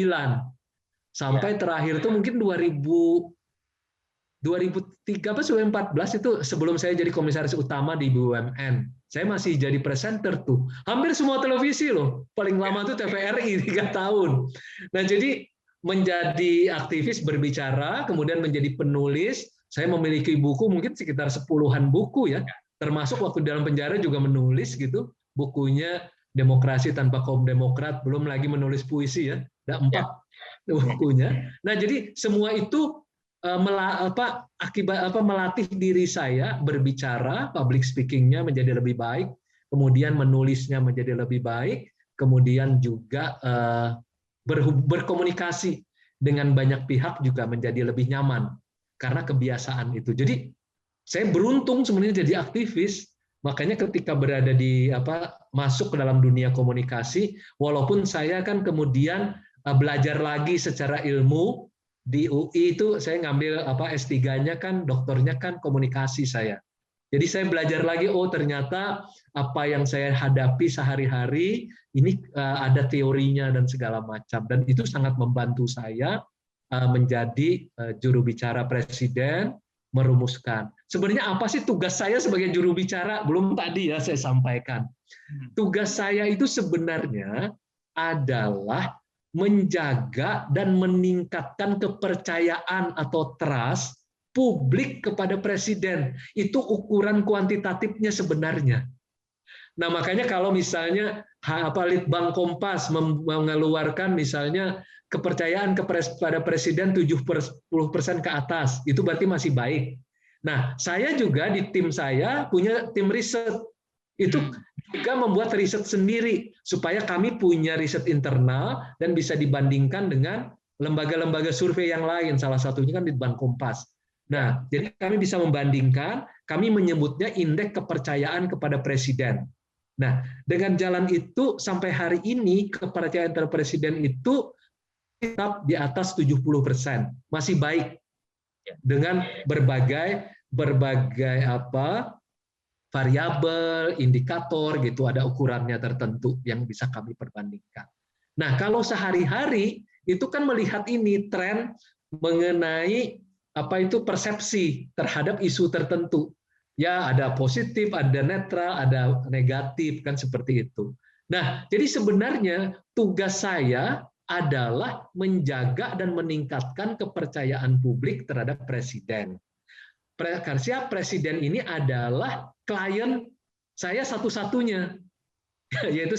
sampai terakhir itu mungkin 2003 atau 2014 itu sebelum saya jadi komisaris utama di BUMN. Saya masih jadi presenter tuh. Hampir semua televisi loh. Paling lama tuh TVRI 3 tahun. Nah, jadi menjadi aktivis berbicara, kemudian menjadi penulis. Saya memiliki buku mungkin sekitar 10-an buku ya. Termasuk waktu dalam penjara juga menulis gitu. Bukunya Demokrasi Tanpa Kaum Demokrat, belum lagi menulis puisi ya. Ada 4 bukunya. Nah, jadi semua itu melatih diri saya berbicara, public speaking-nya menjadi lebih baik, kemudian menulisnya menjadi lebih baik, kemudian juga berkomunikasi dengan banyak pihak juga menjadi lebih nyaman karena kebiasaan itu. Jadi saya beruntung sebenarnya jadi aktivis, makanya ketika berada di masuk ke dalam dunia komunikasi, walaupun saya kan kemudian belajar lagi secara ilmu. Di UI itu saya ngambil S3-nya kan, doktornya kan komunikasi saya. Jadi saya belajar lagi, oh ternyata apa yang saya hadapi sehari-hari ini ada teorinya dan segala macam. Dan itu sangat membantu saya menjadi juru bicara presiden, merumuskan. Sebenarnya apa sih tugas saya sebagai juru bicara? Belum tadi ya saya sampaikan. Tugas saya itu sebenarnya adalah menjaga dan meningkatkan kepercayaan atau trust publik kepada presiden. Itu ukuran kuantitatifnya sebenarnya. Nah, makanya kalau misalnya Litbang Kompas mengeluarkan misalnya kepercayaan kepada presiden 70% ke atas, itu berarti masih baik. Nah, saya juga di tim saya punya tim riset. Itu juga membuat riset sendiri supaya kami punya riset internal dan bisa dibandingkan dengan lembaga-lembaga survei yang lain. Salah satunya kan Litbang Kompas. Nah, jadi kami bisa membandingkan, kami menyebutnya indeks kepercayaan kepada presiden. Nah, dengan jalan itu sampai hari ini kepercayaan terhadap presiden itu tetap di atas 70%. Masih baik dengan berbagai variabel, indikator gitu, ada ukurannya tertentu yang bisa kami perbandingkan. Nah, kalau sehari-hari itu kan melihat ini tren mengenai persepsi terhadap isu tertentu. Ya, ada positif, ada netral, ada negatif kan seperti itu. Nah, jadi sebenarnya tugas saya adalah menjaga dan meningkatkan kepercayaan publik terhadap presiden. Karena presiden ini adalah klien saya satu-satunya, yaitu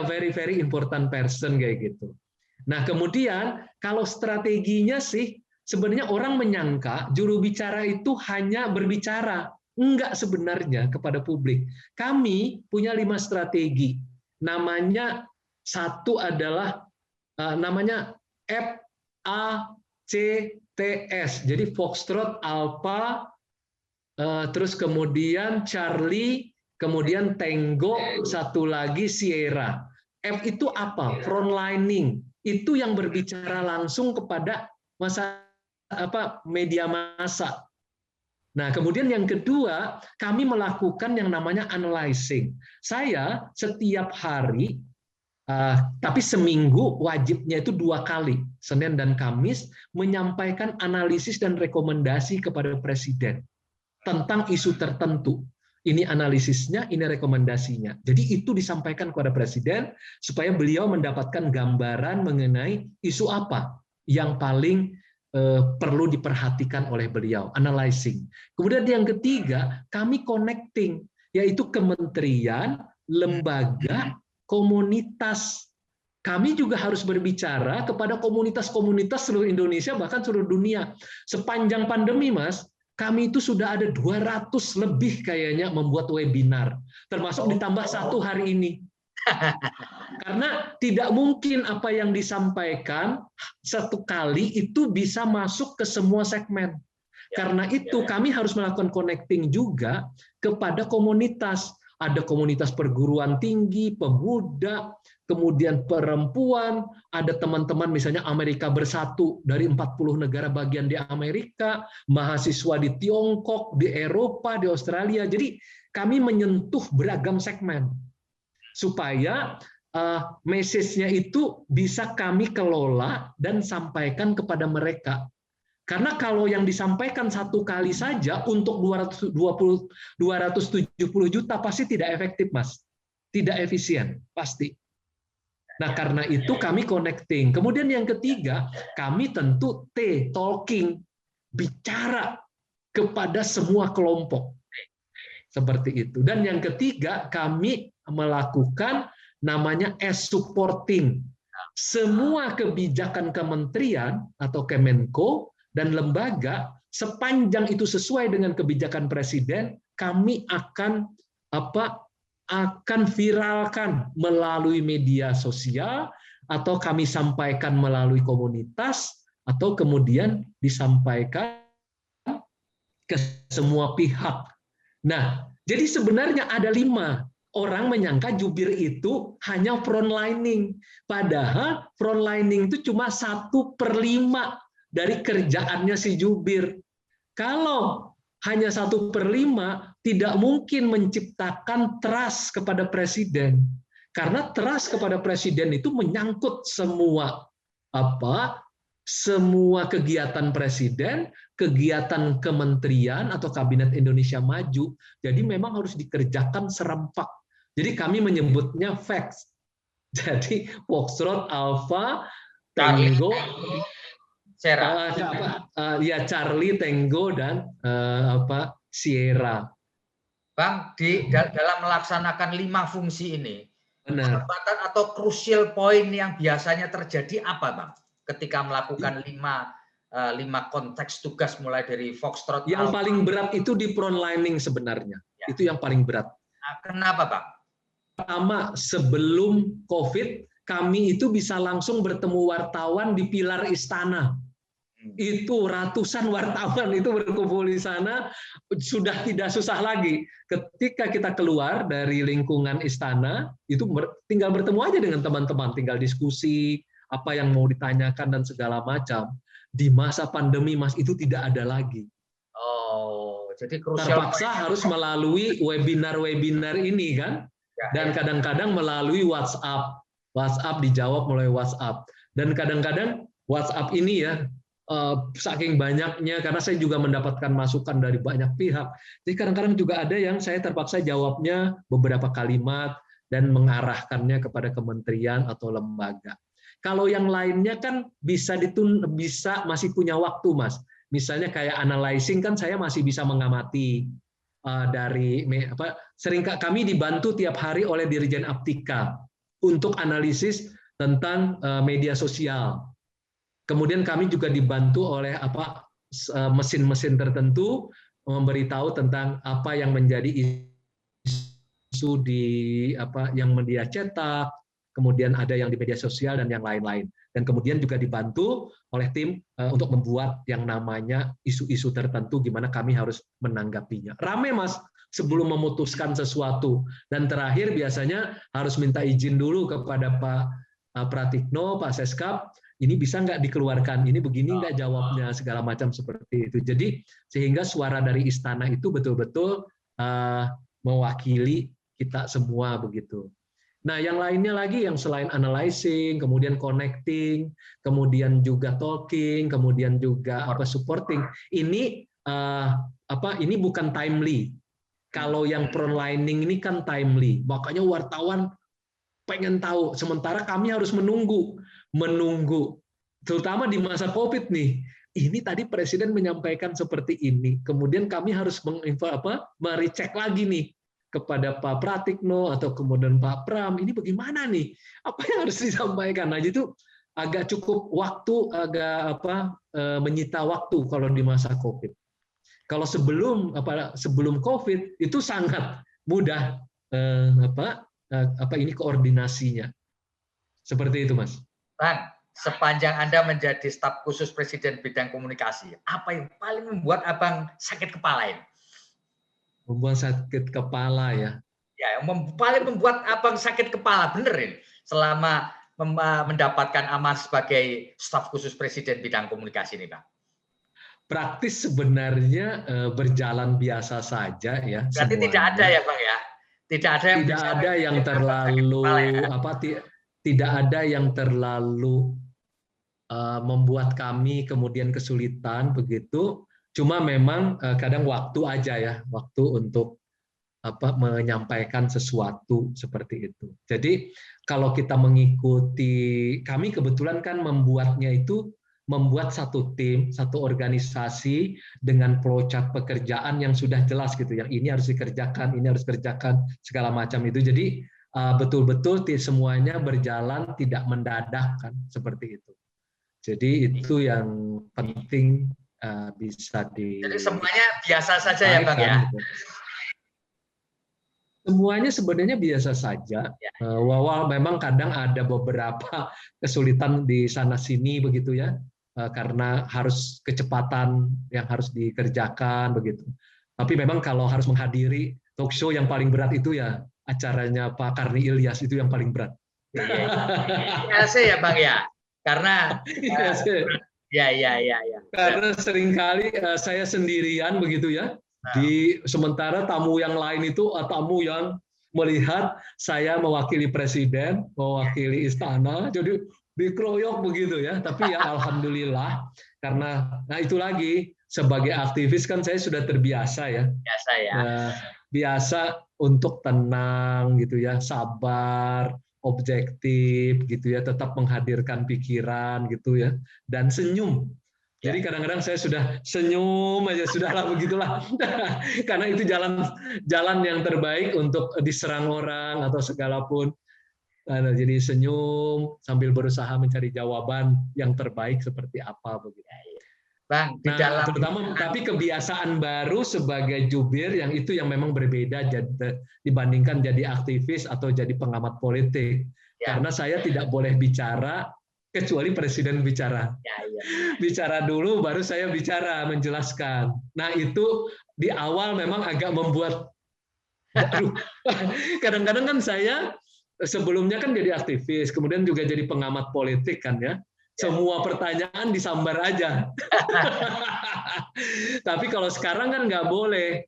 very very important person kayak gitu. Nah, kemudian kalau strateginya sih sebenarnya orang menyangka juru bicara itu hanya berbicara, enggak sebenarnya kepada publik. Kami punya 5 strategi. Namanya satu adalah namanya FACTS. Jadi Foxtrot, Alpha, terus kemudian Charlie, kemudian Tango, satu lagi Sierra. F itu apa? Frontlining. itu yang berbicara langsung kepada media massa. Nah, kemudian yang kedua, kami melakukan yang namanya analyzing. Saya setiap hari, tapi seminggu wajibnya itu 2 kali, Senin dan Kamis, menyampaikan analisis dan rekomendasi kepada Presiden tentang isu tertentu. Ini analisisnya, ini rekomendasinya. Jadi itu disampaikan kepada Presiden supaya beliau mendapatkan gambaran mengenai isu apa yang paling perlu diperhatikan oleh beliau, analyzing. Kemudian yang ketiga, kami connecting, yaitu kementerian, lembaga, komunitas. Kami juga harus berbicara kepada komunitas-komunitas seluruh Indonesia, bahkan seluruh dunia. Sepanjang pandemi, Mas, kami itu sudah ada 200 lebih kayaknya membuat webinar, termasuk ditambah 1 hari ini. Karena tidak mungkin apa yang disampaikan 1 kali itu bisa masuk ke semua segmen. Karena itu kami harus melakukan connecting juga kepada komunitas. Ada komunitas perguruan tinggi, pemuda, kemudian perempuan, ada teman-teman misalnya Amerika Bersatu dari 40 negara bagian di Amerika, mahasiswa di Tiongkok, di Eropa, di Australia. Jadi kami menyentuh beragam segmen supaya message-nya itu bisa kami kelola dan sampaikan kepada mereka. Karena kalau yang disampaikan 1 kali saja untuk 270 juta pasti tidak efektif, Mas. Tidak efisien, pasti. Nah, karena itu kami connecting. Kemudian yang ketiga, kami tentu talking, bicara kepada semua kelompok. Seperti itu. Dan yang ketiga, kami melakukan namanya supporting. Semua kebijakan kementerian atau Kemenko dan lembaga, sepanjang itu sesuai dengan kebijakan Presiden, kami akan viralkan melalui media sosial, atau kami sampaikan melalui komunitas, atau kemudian disampaikan ke semua pihak. Nah, jadi sebenarnya ada 5. Orang menyangka jubir itu hanya frontlining. Padahal frontlining itu cuma 1/5 dari kerjaannya si jubir. Kalau hanya 1/5, tidak mungkin menciptakan trust kepada Presiden. Karena trust kepada Presiden itu menyangkut semua kegiatan Presiden, kegiatan kementerian atau Kabinet Indonesia Maju. Jadi memang harus dikerjakan serempak. Jadi kami menyebutnya FACTS. Jadi Foxtrot, Alpha, Tango, Charlie, Tango, dan Sierra. Bang, dalam melaksanakan 5 fungsi ini, benar, hambatan atau crucial point yang biasanya terjadi apa, Bang? Ketika melakukan 5 konteks tugas mulai dari Foxtrot. Yang paling berat itu di frontlining sebenarnya. Ya. Itu yang paling berat. Nah, kenapa, Bang? Pertama, sebelum COVID, kami itu bisa langsung bertemu wartawan di pilar istana. Itu ratusan wartawan itu berkumpul di sana, sudah tidak susah lagi. Ketika kita keluar dari lingkungan istana, itu tinggal bertemu aja dengan teman-teman, tinggal diskusi, apa yang mau ditanyakan dan segala macam. Di masa pandemi, Mas, itu tidak ada lagi. Oh, jadi terpaksa harus melalui webinar-webinar ini kan, dan kadang-kadang melalui WhatsApp. WhatsApp dijawab melalui WhatsApp. Dan kadang-kadang WhatsApp ini ya, saking banyaknya, karena saya juga mendapatkan masukan dari banyak pihak. Jadi kadang-kadang juga ada yang saya terpaksa jawabnya beberapa kalimat dan mengarahkannya kepada kementerian atau lembaga. Kalau yang lainnya kan bisa masih punya waktu, Mas. Misalnya kayak analyzing kan saya masih bisa mengamati kami dibantu tiap hari oleh Dirjen Aptika untuk analisis tentang media sosial. Kemudian kami juga dibantu oleh mesin-mesin tertentu memberitahu tentang apa yang menjadi isu di yang media cetak, kemudian ada yang di media sosial dan yang lain-lain. Dan kemudian juga dibantu oleh tim untuk membuat yang namanya isu-isu tertentu, gimana kami harus menanggapinya. Rame, Mas, sebelum memutuskan sesuatu. Dan terakhir biasanya harus minta izin dulu kepada Pak Pratikno, Pak Seskap, ini bisa nggak dikeluarkan, ini begini nggak jawabnya, segala macam seperti itu. Jadi sehingga suara dari istana itu betul-betul mewakili kita semua begitu. Nah, yang lainnya lagi yang selain analyzing, kemudian connecting, kemudian juga talking, kemudian juga supporting. Ini ini bukan timely. Kalau yang frontlining ini kan timely. Makanya wartawan pengen tahu, sementara kami harus menunggu, terutama di masa COVID nih. Ini tadi Presiden menyampaikan seperti ini, kemudian kami harus merecek lagi nih kepada Pak Pratikno atau kemudian Pak Pram, ini bagaimana nih? Apa yang harus disampaikan? Nah, itu agak cukup waktu, agak menyita waktu kalau di masa COVID. Kalau sebelum COVID itu sangat mudah ini koordinasinya. Seperti itu, Mas. Bang, sepanjang Anda menjadi staf khusus Presiden bidang komunikasi, apa yang paling membuat Abang sakit kepala ini? Membuat sakit kepala ya. Ya, yang paling membuat Abang sakit kepala bener ini selama mendapatkan amanah sebagai staf khusus Presiden bidang komunikasi ini, Bang. Praktis sebenarnya berjalan biasa saja ya. Berarti semuanya. Tidak ada ya, Bang ya. Tidak ada yang tidak ada yang terlalu membuat kami kemudian kesulitan begitu. Cuma memang kadang waktu aja ya, waktu untuk menyampaikan sesuatu seperti itu. Jadi kalau kita mengikuti, kami kebetulan kan membuat satu tim, satu organisasi dengan flowchart pekerjaan yang sudah jelas gitu. Yang ini harus dikerjakan, ini harus dikerjakan, segala macam itu. Jadi betul-betul semuanya berjalan tidak mendadak kan, seperti itu. Jadi itu yang penting bisa Jadi semuanya biasa saja ya, Bang ya? Gitu. Semuanya sebenarnya biasa saja. Walau memang kadang ada beberapa kesulitan di sana-sini begitu ya. Karena harus kecepatan yang harus dikerjakan begitu. Tapi memang kalau harus menghadiri talk show yang paling berat itu ya acaranya Pak Karni Ilyas, itu yang paling berat. Iya ya, Bang ya. Karena ya. Karena seringkali saya sendirian begitu ya. Sementara tamu yang lain itu tamu yang melihat saya mewakili Presiden, mewakili istana, jadi dikeroyok begitu ya. Tapi ya alhamdulillah, karena itu lagi sebagai aktivis kan saya sudah terbiasa ya. Biasa ya. Biasa untuk tenang gitu ya, sabar, objektif gitu ya, tetap menghadirkan pikiran gitu ya, dan senyum. Jadi kadang-kadang saya sudah senyum aja, sudahlah begitulah. Karena itu jalan yang terbaik untuk diserang orang atau segala pun. Jadi senyum sambil berusaha mencari jawaban yang terbaik seperti apa begitu. Bang, terutama tapi kebiasaan baru sebagai jubir yang itu yang memang berbeda dibandingkan jadi aktivis atau jadi pengamat politik. Karena saya tidak boleh bicara kecuali Presiden bicara. Bicara dulu baru saya bicara menjelaskan. Nah, itu di awal memang agak membuat kadang-kadang kan saya sebelumnya kan jadi aktivis, kemudian juga jadi pengamat politik kan ya. Semua pertanyaan disambar aja. Tapi kalau sekarang kan nggak boleh.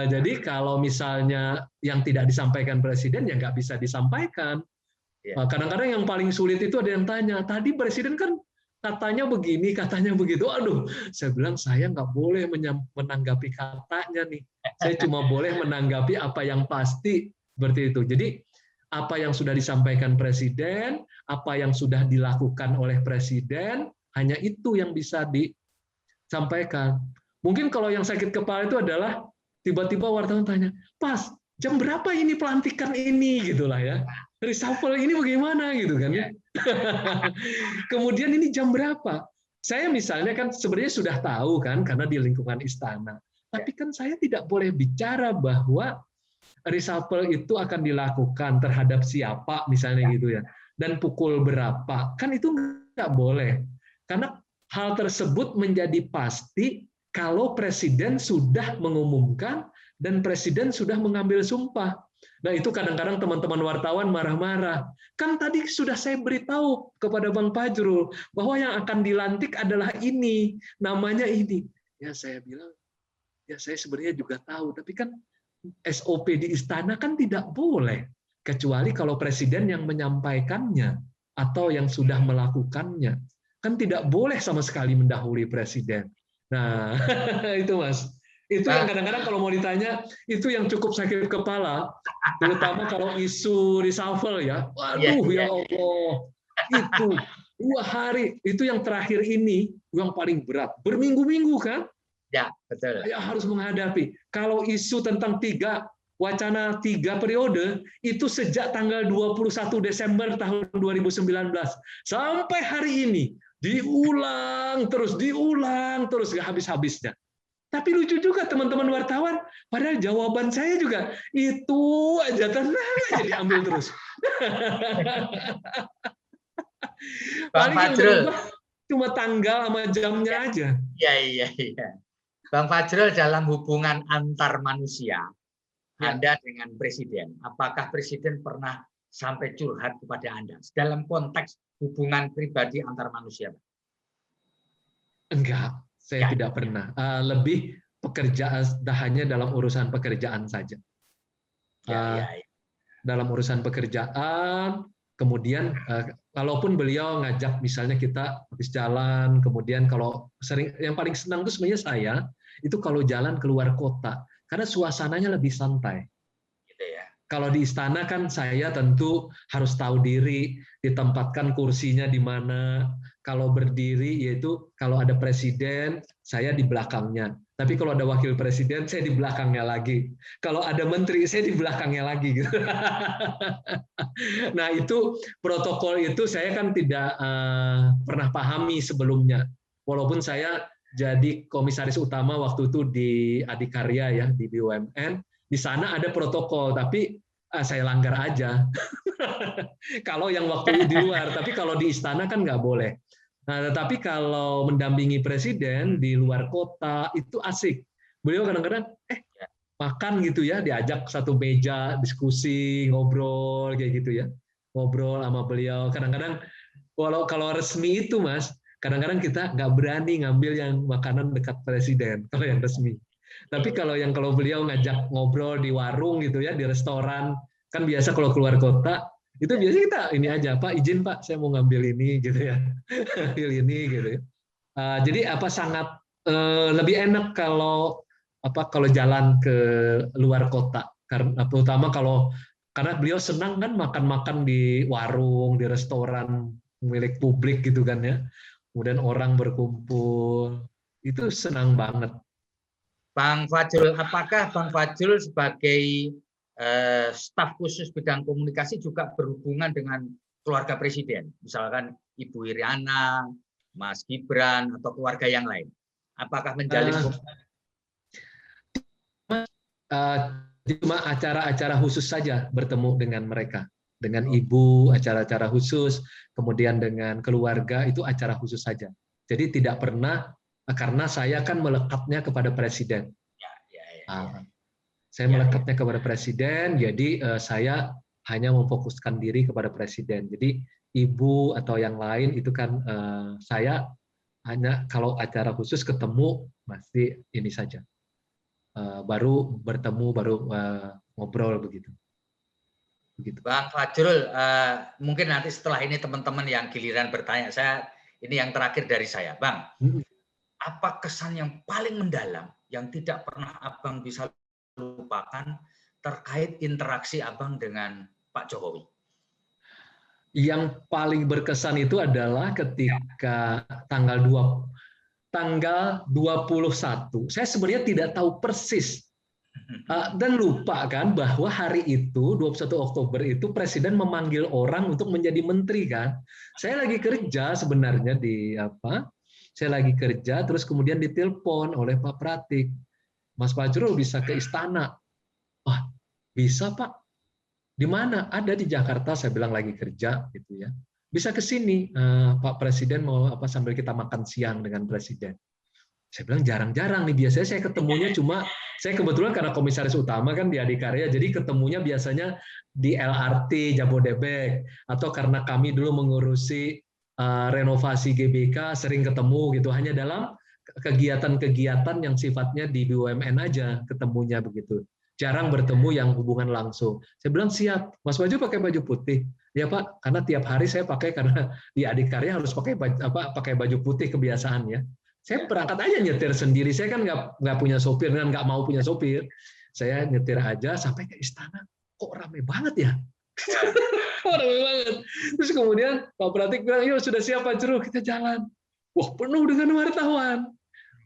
Jadi kalau misalnya yang tidak disampaikan Presiden ya nggak bisa disampaikan. Kadang-kadang yang paling sulit itu ada yang tanya, tadi Presiden kan katanya begini, katanya begitu. Aduh, saya bilang saya nggak boleh menanggapi katanya nih. Saya cuma boleh menanggapi apa yang pasti seperti itu. Jadi apa yang sudah disampaikan Presiden, apa yang sudah dilakukan oleh Presiden, hanya itu yang bisa disampaikan. Mungkin kalau yang sakit kepala itu adalah tiba-tiba wartawan tanya, Pas, jam berapa ini pelantikan ini? Gitulah ya. Reshuffle ini bagaimana gitu kan ya. Kemudian ini jam berapa? Saya misalnya kan sebenarnya sudah tahu kan karena di lingkungan istana. Tapi kan saya tidak boleh bicara bahwa reshuffle itu akan dilakukan terhadap siapa misalnya gitu ya. Dan pukul berapa? Kan itu nggak boleh. Karena hal tersebut menjadi pasti kalau Presiden sudah mengumumkan dan Presiden sudah mengambil sumpah. Nah, itu kadang-kadang teman-teman wartawan marah-marah. Kan tadi sudah saya beritahu kepada Bang Fajrul bahwa yang akan dilantik adalah ini, namanya ini. Ya, saya bilang, ya saya sebenarnya juga tahu, tapi kan SOP di istana kan tidak boleh, kecuali kalau Presiden yang menyampaikannya atau yang sudah melakukannya. Kan tidak boleh sama sekali mendahului Presiden. Nah, itu Mas. Itu yang kadang-kadang kalau mau ditanya, itu yang cukup sakit kepala, terutama kalau isu reshuffle ya. Waduh, ya Allah, itu 2 hari, itu yang terakhir ini yang paling berat. Berminggu-minggu kan? Ya, betul. Saya harus menghadapi. Kalau isu tentang wacana 3 periode, itu sejak tanggal 21 Desember tahun 2019 sampai hari ini diulang terus, nggak habis-habisnya. Tapi lucu juga teman-teman wartawan, padahal jawaban saya juga itu aja, tenang aja diambil terus. Bang Paling yang Fajrul, berubah cuma tanggal sama jamnya aja. Iya. Bang Fajrul, dalam hubungan antar manusia, Anda dengan Presiden, apakah Presiden pernah sampai curhat kepada Anda dalam konteks hubungan pribadi antar manusia? Enggak. Saya tidak pernah. Lebih pekerjaan, hanya dalam urusan pekerjaan saja. Dalam urusan pekerjaan, kemudian kalaupun beliau ngajak, misalnya kita habis jalan, kemudian kalau sering, yang paling senang itu sebenarnya saya, itu kalau jalan keluar kota, karena suasananya lebih santai. Kalau di istana kan saya tentu harus tahu diri, ditempatkan kursinya di mana. Kalau berdiri, yaitu kalau ada presiden, saya di belakangnya. Tapi kalau ada wakil presiden, saya di belakangnya lagi. Kalau ada menteri, saya di belakangnya lagi. Nah, itu protokol itu saya kan tidak pernah pahami sebelumnya. Walaupun saya jadi komisaris utama waktu itu di Adikarya ya, di BUMN. Di sana ada protokol, tapi saya langgar aja. Kalau yang waktu di luar, tapi kalau di istana kan nggak boleh. Nah, tetapi kalau mendampingi presiden di luar kota itu asik. Beliau kadang-kadang makan gitu ya, diajak satu meja, diskusi, ngobrol kayak gitu ya, ngobrol sama beliau. Kadang-kadang kalau resmi itu Mas, kadang-kadang kita nggak berani ngambil yang makanan dekat presiden kalau yang resmi. Tapi kalau beliau ngajak ngobrol di warung gitu ya, di restoran, kan biasa kalau keluar kota, itu biasanya kita ini aja, Pak izin Pak, saya mau ngambil ini gitu ya, ngambil ini gitu ya. Jadi sangat lebih enak kalau jalan ke luar kota, karena terutama karena beliau senang kan makan-makan di warung, di restoran milik publik gitu kan ya. Kemudian orang berkumpul, itu senang banget. Bang Fajrul, apakah Bang Fajrul sebagai staf khusus bidang komunikasi juga berhubungan dengan keluarga Presiden? Misalkan Ibu Iriana, Mas Gibran, atau keluarga yang lain? Apakah menjalin cuma acara-acara khusus saja bertemu dengan mereka, dengan ibu acara-acara khusus, kemudian dengan keluarga itu acara khusus saja. Jadi tidak pernah, karena saya kan melekatnya kepada presiden. Saya melekatnya kepada presiden, jadi saya hanya memfokuskan diri kepada presiden. Jadi ibu atau yang lain itu kan saya hanya kalau acara khusus ketemu pasti ini saja. Baru bertemu, baru ngobrol begitu. Bang Fajrul, mungkin nanti setelah ini teman-teman yang giliran bertanya, ini yang terakhir dari saya, Bang. Apa kesan yang paling mendalam yang tidak pernah Abang bisa lupakan terkait interaksi Abang dengan Pak Jokowi? Yang paling berkesan itu adalah ketika tanggal 21. Saya sebenarnya tidak tahu persis dan lupa kan bahwa hari itu 21 Oktober itu presiden memanggil orang untuk menjadi menteri kan. Saya lagi kerja sebenarnya saya lagi kerja terus kemudian ditelepon oleh Pak Pratik. Mas Fajrul bisa ke istana. Wah, bisa Pak. Di mana? Ada di Jakarta, saya bilang lagi kerja gitu ya. Bisa ke sini Pak Presiden mau sambil kita makan siang dengan presiden. Saya bilang jarang-jarang nih, biasanya saya ketemunya cuma, saya kebetulan karena komisaris utama kan di Adikarya, jadi ketemunya biasanya di LRT Jabodebek, atau karena kami dulu mengurusi renovasi GBK, sering ketemu gitu, hanya dalam kegiatan-kegiatan yang sifatnya di BUMN aja ketemunya begitu. Jarang bertemu yang hubungan langsung. Saya bilang siap, Mas Waju pakai baju putih. Ya Pak, karena tiap hari saya pakai karena di Adikarya harus pakai baju putih kebiasaan ya. Saya berangkat aja nyetir sendiri. Saya kan nggak punya sopir dan nggak mau punya sopir. Saya nyetir aja sampai ke istana. Kok rame banget ya? Kok rame banget. Terus kemudian Pak Pratik bilang, yuk sudah siap Pak Jero, kita jalan. Wah penuh dengan wartawan.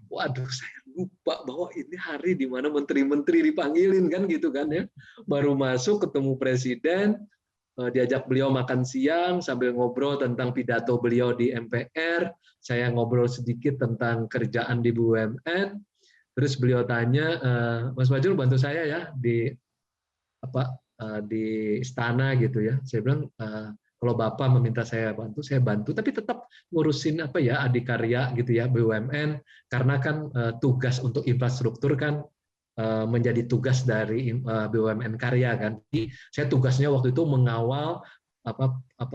Waduh, saya lupa bahwa ini hari di mana menteri-menteri dipanggilin kan gitu kan ya. Baru masuk ketemu presiden, diajak beliau makan siang sambil ngobrol tentang pidato beliau di MPR. Saya ngobrol sedikit tentang kerjaan di BUMN. Terus beliau tanya, Mas Fajrul bantu saya ya di istana gitu ya. Saya bilang kalau Bapak meminta saya bantu, tapi tetap ngurusin Adikarya gitu ya, BUMN, karena kan tugas untuk infrastruktur kan menjadi tugas dari BUMN Karya kan. Jadi saya tugasnya waktu itu mengawal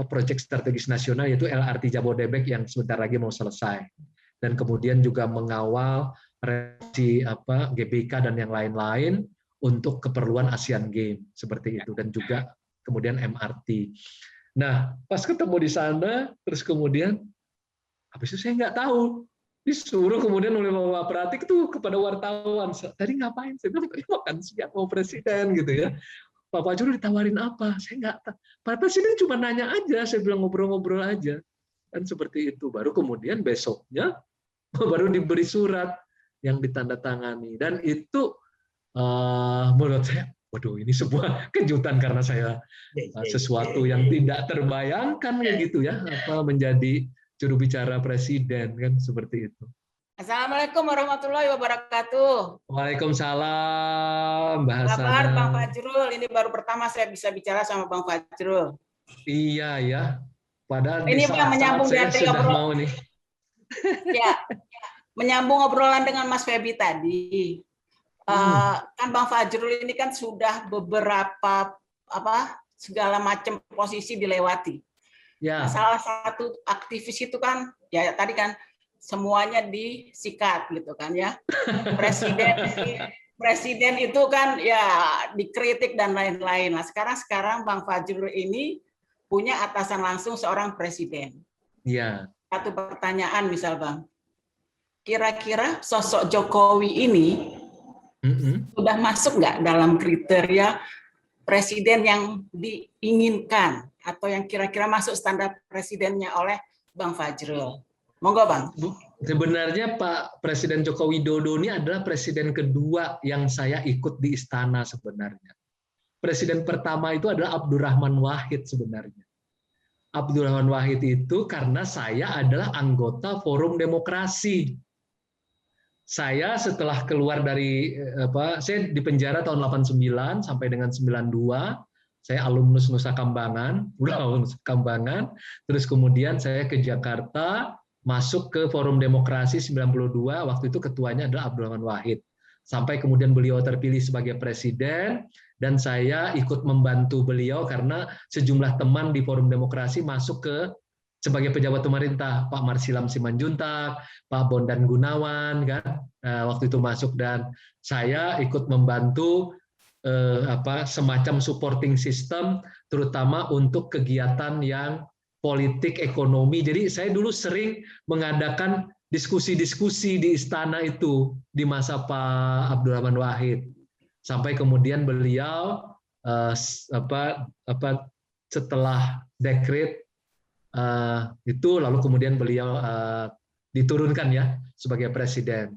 proyek strategis nasional yaitu LRT Jabodebek yang sebentar lagi mau selesai, dan kemudian juga mengawal revisi GBK dan yang lain-lain untuk keperluan Asian Games seperti itu, dan juga kemudian MRT. Nah pas ketemu di sana terus kemudian habis itu saya nggak tahu, disuruh kemudian oleh Bapak Pratik tuh kepada wartawan, tadi ngapain? Saya bilang tadi makan siang mau presiden gitu ya. Pak Fajrul ditawarin apa? Saya nggak tahu. Pak Presiden cuma nanya aja, saya bilang ngobrol-ngobrol aja. Dan seperti itu. Baru kemudian besoknya baru diberi surat yang ditandatangani. Dan itu menurut saya, waduh ini sebuah kejutan karena saya sesuatu yang tidak terbayangkan gitu ya, menjadi juru bicara presiden kan seperti itu. Assalamualaikum warahmatullahi wabarakatuh. Waalaikumsalam, Mbak Hasanah. Kabar Bang Fajrul, ini baru pertama saya bisa bicara sama Bang Fajrul. Iya ya, padahal ini di saat menyambung saya sudah mau nih. Ya, menyambung obrolan dengan Mas Febi tadi. Kan Bang Fajrul ini kan sudah beberapa segala macam posisi dilewati. Ya. Nah, salah satu aktivis itu kan ya tadi kan semuanya disikat gitu kan ya. Presiden itu kan ya dikritik dan lain-lain. Nah, sekarang Bang Fajrul ini punya atasan langsung seorang presiden. Iya. Satu pertanyaan misal Bang. Kira-kira sosok Jokowi ini sudah masuk nggak dalam kriteria presiden yang diinginkan atau yang kira-kira masuk standar presidennya oleh Bang Fajrul? Monggo Bang. Sebenarnya Pak Presiden Joko Widodo ini adalah presiden kedua yang saya ikut di istana sebenarnya. Presiden pertama itu adalah Abdurrahman Wahid sebenarnya. Abdurrahman Wahid itu karena saya adalah anggota Forum Demokrasi. Saya setelah keluar dari saya di penjara tahun 89 sampai dengan 92. Saya alumnus Nusa Kambangan, terus kemudian saya ke Jakarta, masuk ke Forum Demokrasi 92, waktu itu ketuanya adalah Abdurrahman Wahid. Sampai kemudian beliau terpilih sebagai presiden, dan saya ikut membantu beliau karena sejumlah teman di Forum Demokrasi masuk ke sebagai pejabat pemerintah, Pak Marsilam Simanjuntak, Pak Bondan Gunawan, kan waktu itu masuk, dan saya ikut membantu semacam supporting system, terutama untuk kegiatan yang politik ekonomi. Jadi saya dulu sering mengadakan diskusi-diskusi di istana itu di masa Pak Abdurrahman Wahid, sampai kemudian beliau setelah dekret itu lalu kemudian beliau diturunkan ya sebagai presiden.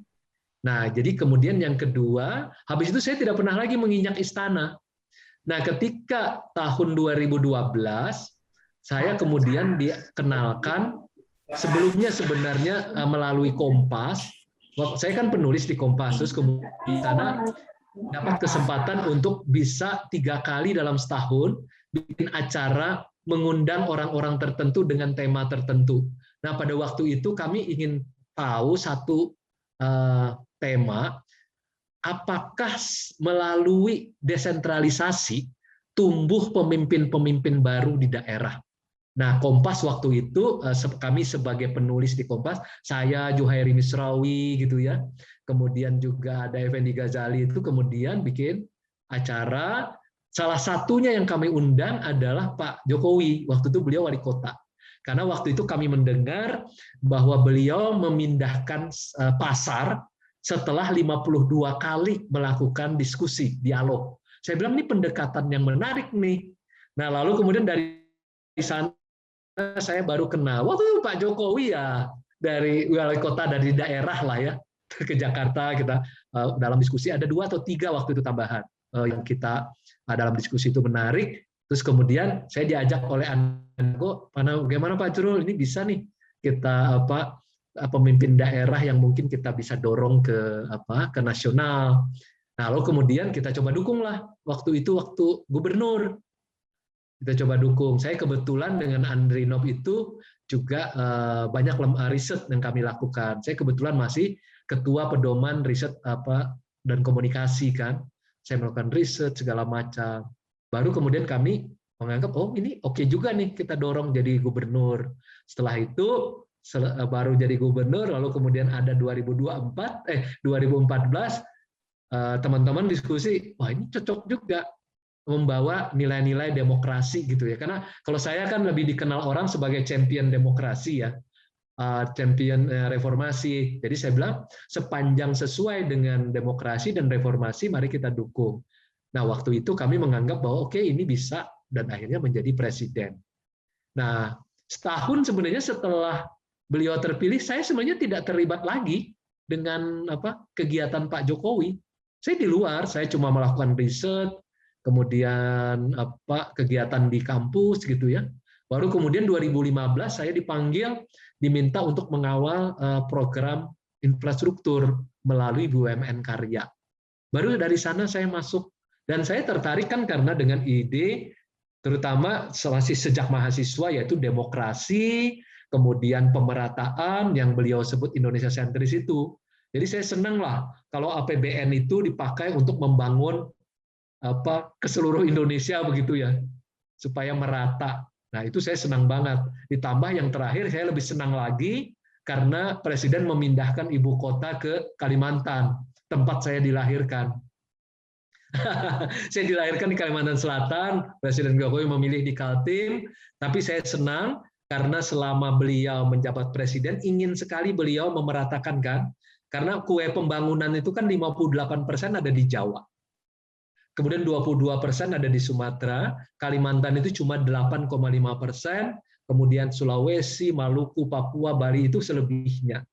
Nah, jadi kemudian yang kedua, habis itu saya tidak pernah lagi menginjak istana. Nah, ketika tahun 2012, saya kemudian dikenalkan, sebelumnya sebenarnya melalui Kompas. Saya kan penulis di Kompas, terus kemudian di sana dapat kesempatan untuk bisa 3 kali dalam setahun bikin acara mengundang orang-orang tertentu dengan tema tertentu. Nah, pada waktu itu kami ingin tahu satu tema, apakah melalui desentralisasi tumbuh pemimpin-pemimpin baru di daerah. Nah, Kompas waktu itu, kami sebagai penulis di Kompas, saya, Juhairi Misrawi, gitu ya, kemudian juga ada Effendi Ghazali, itu kemudian bikin acara, salah satunya yang kami undang adalah Pak Jokowi, waktu itu beliau wali kota. Karena waktu itu kami mendengar bahwa beliau memindahkan pasar setelah 52 kali melakukan diskusi, dialog. Saya bilang, ini pendekatan yang menarik nih. Nah, lalu kemudian dari sana saya baru kenal, waktu itu Pak Jokowi ya dari wali kota dari daerah lah ya ke Jakarta, kita dalam diskusi ada 2 atau 3 waktu itu tambahan yang kita dalam diskusi itu menarik. Terus kemudian saya diajak oleh Anko, bagaimana Pak Jurul, ini bisa nih kita pemimpin daerah yang mungkin kita bisa dorong ke nasional. Nah, lalu kemudian kita coba dukung lah waktu gubernur. Kita coba dukung. Saya kebetulan dengan Andri Nob itu juga banyak riset yang kami lakukan. Saya kebetulan masih ketua pedoman riset dan komunikasi kan. Saya melakukan riset segala macam. Baru kemudian kami menganggap, oh ini oke juga nih kita dorong jadi gubernur. Setelah itu baru jadi gubernur, lalu kemudian ada 2014 teman-teman diskusi, wah ini cocok juga membawa nilai-nilai demokrasi gitu ya. Karena kalau saya kan lebih dikenal orang sebagai champion demokrasi ya, champion reformasi. Jadi saya bilang sepanjang sesuai dengan demokrasi dan reformasi, mari kita dukung. Nah, waktu itu kami menganggap bahwa oke, ini bisa, dan akhirnya menjadi presiden. Nah, setahun sebenarnya setelah beliau terpilih, saya sebenarnya tidak terlibat lagi dengan kegiatan Pak Jokowi. Saya di luar, saya cuma melakukan riset, kemudian kegiatan di kampus gitu ya. Baru kemudian 2015 saya dipanggil, diminta untuk mengawal program infrastruktur melalui BUMN Karya. Baru dari sana saya masuk, dan saya tertarik kan karena dengan ide, terutama masih sejak mahasiswa, yaitu demokrasi, kemudian pemerataan yang beliau sebut Indonesia sentris itu. Jadi saya senang lah kalau APBN itu dipakai untuk membangun ke seluruh Indonesia begitu ya, supaya merata. Nah, itu saya senang banget. Ditambah yang terakhir saya lebih senang lagi karena Presiden memindahkan ibu kota ke Kalimantan, tempat saya dilahirkan. Saya dilahirkan di Kalimantan Selatan, Presiden Jokowi memilih di Kaltim, tapi saya senang karena selama beliau menjabat presiden ingin sekali beliau memeratakan kan, karena kue pembangunan itu kan 58% ada di Jawa. Kemudian 22% ada di Sumatera, Kalimantan itu cuma 8,5%, kemudian Sulawesi, Maluku, Papua, Bali itu selebihnya.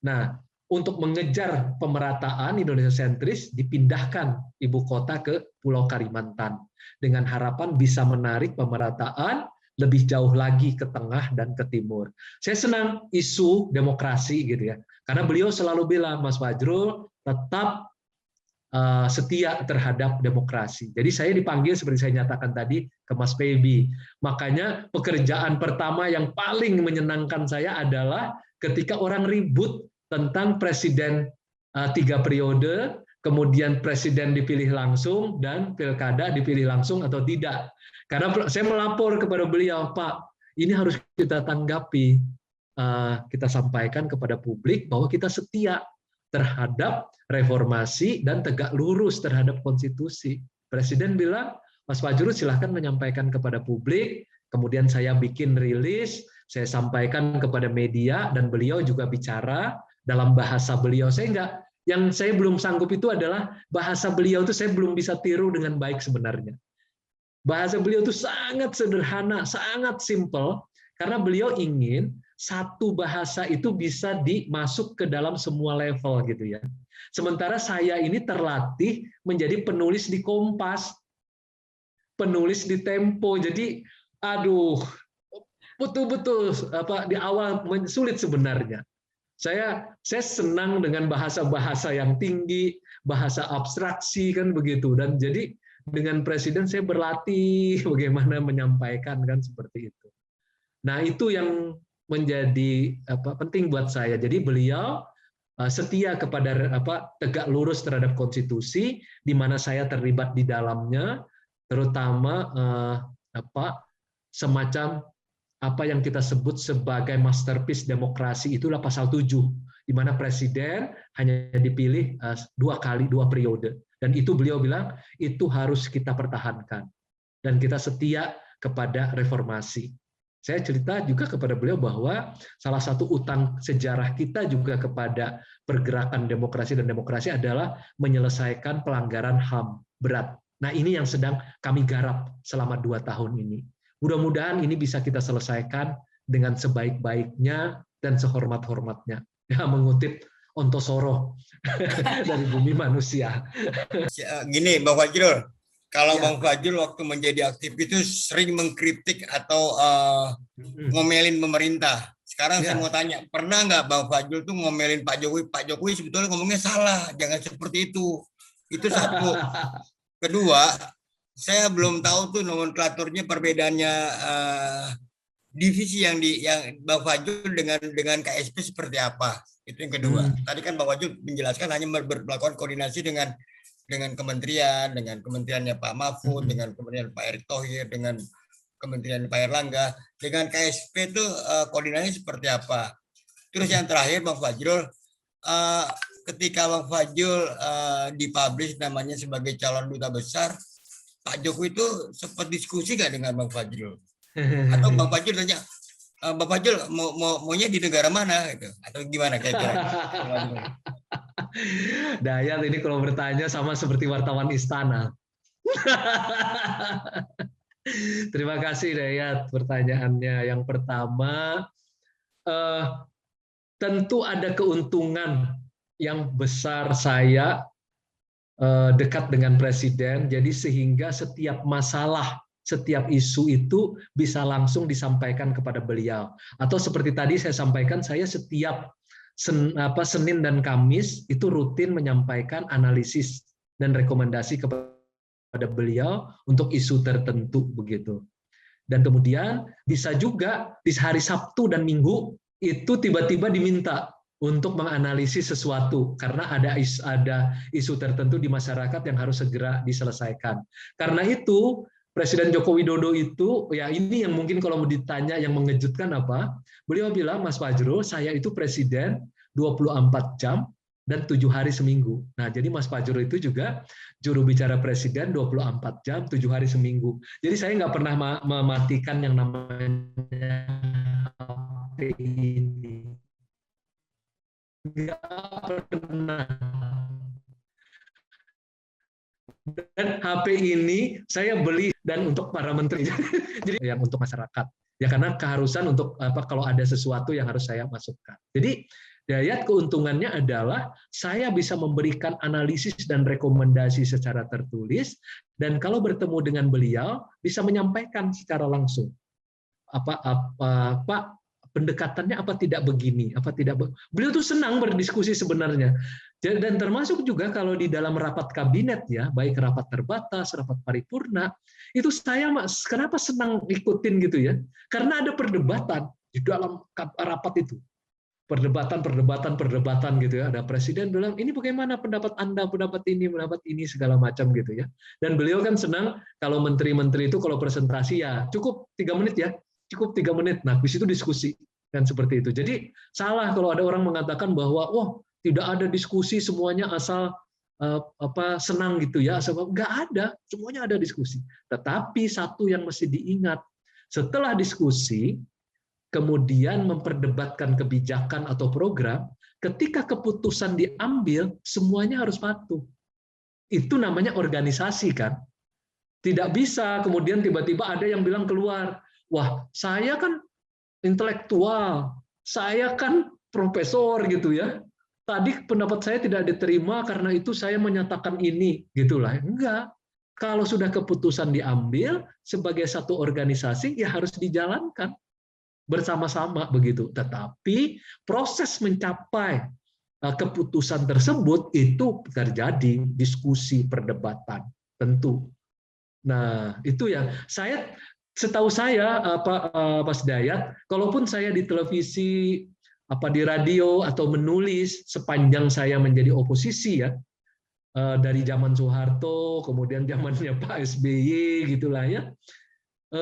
Nah, untuk mengejar pemerataan Indonesia sentris, dipindahkan ibu kota ke Pulau Kalimantan, dengan harapan bisa menarik pemerataan lebih jauh lagi ke tengah dan ke timur. Saya senang isu demokrasi gitu ya, karena beliau selalu bilang, Mas Fajrul, tetap setia terhadap demokrasi. Jadi saya dipanggil seperti saya nyatakan tadi ke Mas Pebi. Makanya pekerjaan pertama yang paling menyenangkan saya adalah ketika orang ribut tentang presiden 3 periode, kemudian presiden dipilih langsung dan pilkada dipilih langsung atau tidak. Karena saya melapor kepada beliau, Pak, ini harus kita tanggapi, kita sampaikan kepada publik bahwa kita setia terhadap reformasi dan tegak lurus terhadap konstitusi. Presiden bilang, Mas Fajrul silahkan menyampaikan kepada publik, kemudian saya bikin rilis, saya sampaikan kepada media, dan beliau juga bicara dalam bahasa beliau. Yang saya belum sanggup itu adalah bahasa beliau itu saya belum bisa tiru dengan baik sebenarnya. Bahasa beliau itu sangat sederhana, sangat simple, karena beliau ingin satu bahasa itu bisa dimasuk ke dalam semua level gitu ya. Sementara saya ini terlatih menjadi penulis di Kompas, penulis di Tempo. Jadi aduh, betul-betul di awal sulit sebenarnya. Saya senang dengan bahasa-bahasa yang tinggi, bahasa abstraksi kan begitu, dan jadi dengan presiden saya berlatih bagaimana menyampaikan kan seperti itu. Nah, itu yang menjadi penting buat saya. Jadi beliau setia kepada tegak lurus terhadap konstitusi, di mana saya terlibat di dalamnya, terutama semacam apa yang kita sebut sebagai masterpiece demokrasi, itulah pasal 7, di mana presiden hanya dipilih 2 periode. Dan itu beliau bilang, itu harus kita pertahankan. Dan kita setia kepada reformasi. Saya cerita juga kepada beliau bahwa salah satu utang sejarah kita juga kepada pergerakan demokrasi dan demokrasi adalah menyelesaikan pelanggaran HAM berat. Nah, ini yang sedang kami garap selama 2 tahun ini. Mudah-mudahan ini bisa kita selesaikan dengan sebaik-baiknya dan sehormat-hormatnya. Ya, mengutip Ontosoro dari Bumi Manusia. Gini, Bang Fajrul, kalau Bang Fajrul waktu menjadi aktivis itu sering mengkritik atau ngomelin pemerintah. Sekarang saya mau tanya, pernah nggak Bang Fajrul tuh ngomelin Pak Jokowi? Pak Jokowi sebetulnya ngomongnya salah, jangan seperti itu. Itu satu. Kedua, saya belum tahu tuh nomenklaturnya perbedaannya divisi yang Bang Fajrul dengan KSP seperti apa. Itu yang kedua. Tadi kan Bang Fajrul menjelaskan hanya melakukan koordinasi dengan kementeriannya Pak Mahfud, dengan kementerian Pak Erick Thohir, dengan kementerian Pak Erlangga, dengan KSP itu koordinasi seperti apa. Terus yang terakhir Bang Fajrul, ketika Bang Fajrul dipublish namanya sebagai calon duta besar, Pak Jokowi itu sempat diskusi nggak dengan Bang Fajrul? Atau Bang Fajrul tanya, Bang Fajrul maunya di negara mana gitu? Atau gimana kira-kira? Dayat ini kalau bertanya sama seperti wartawan istana. Terima kasih Dayat pertanyaannya. Yang pertama, tentu ada keuntungan yang besar saya dekat dengan Presiden, jadi sehingga setiap masalah, setiap isu itu bisa langsung disampaikan kepada beliau. Atau seperti tadi saya sampaikan, saya setiap Senin dan Kamis itu rutin menyampaikan analisis dan rekomendasi kepada beliau untuk isu tertentu begitu. Dan kemudian bisa juga di hari Sabtu dan Minggu itu tiba-tiba diminta untuk menganalisis sesuatu karena ada isu tertentu di masyarakat yang harus segera diselesaikan. Karena itu Presiden Joko Widodo itu, ya ini yang mungkin kalau mau ditanya yang mengejutkan apa, beliau bilang, Mas Fajrul, saya itu presiden 24 jam dan 7 hari seminggu. Nah, jadi Mas Fajrul itu juga juru bicara presiden 24 jam, 7 hari seminggu. Jadi saya nggak pernah mematikan yang namanya HP ini. Nggak pernah. Dan HP ini saya beli dan untuk para menteri, jadi yang untuk masyarakat. Ya karena keharusan untuk kalau ada sesuatu yang harus saya masukkan. Jadi Dayat keuntungannya adalah saya bisa memberikan analisis dan rekomendasi secara tertulis dan kalau bertemu dengan beliau bisa menyampaikan secara langsung apa pendekatannya apa tidak begini, apa tidak. Beliau tuh senang berdiskusi sebenarnya. Dan termasuk juga kalau di dalam rapat kabinet ya, baik rapat terbatas, rapat paripurna, itu saya kenapa senang ikutin gitu ya? Karena ada perdebatan di dalam rapat itu. Perdebatan gitu ya. Ada presiden bilang, ini bagaimana pendapat Anda, pendapat ini, segala macam gitu ya. Dan beliau kan senang kalau menteri-menteri itu kalau presentasi ya cukup 3 menit ya, cukup 3 menit. Nah, di situ diskusi kan seperti itu. Jadi salah kalau ada orang mengatakan bahwa tidak ada diskusi semuanya asal senang gitu ya, nggak ada, semuanya ada diskusi. Tetapi satu yang mesti diingat, setelah diskusi kemudian memperdebatkan kebijakan atau program, ketika keputusan diambil, semuanya harus patuh. Itu namanya organisasi kan. Tidak bisa kemudian tiba-tiba ada yang bilang keluar, wah saya kan intelektual, saya kan profesor gitu ya. Tadi pendapat saya tidak diterima karena itu saya menyatakan ini, gitulah. Enggak. Kalau sudah keputusan diambil sebagai satu organisasi ya harus dijalankan bersama-sama begitu. Tetapi proses mencapai keputusan tersebut itu terjadi diskusi, perdebatan, tentu. Nah, itu ya. Setahu saya Mas Dayat, kalaupun saya di televisi apa di radio atau menulis sepanjang saya menjadi oposisi ya, dari zaman Soeharto, kemudian zamannya Pak SBY gitulah ya.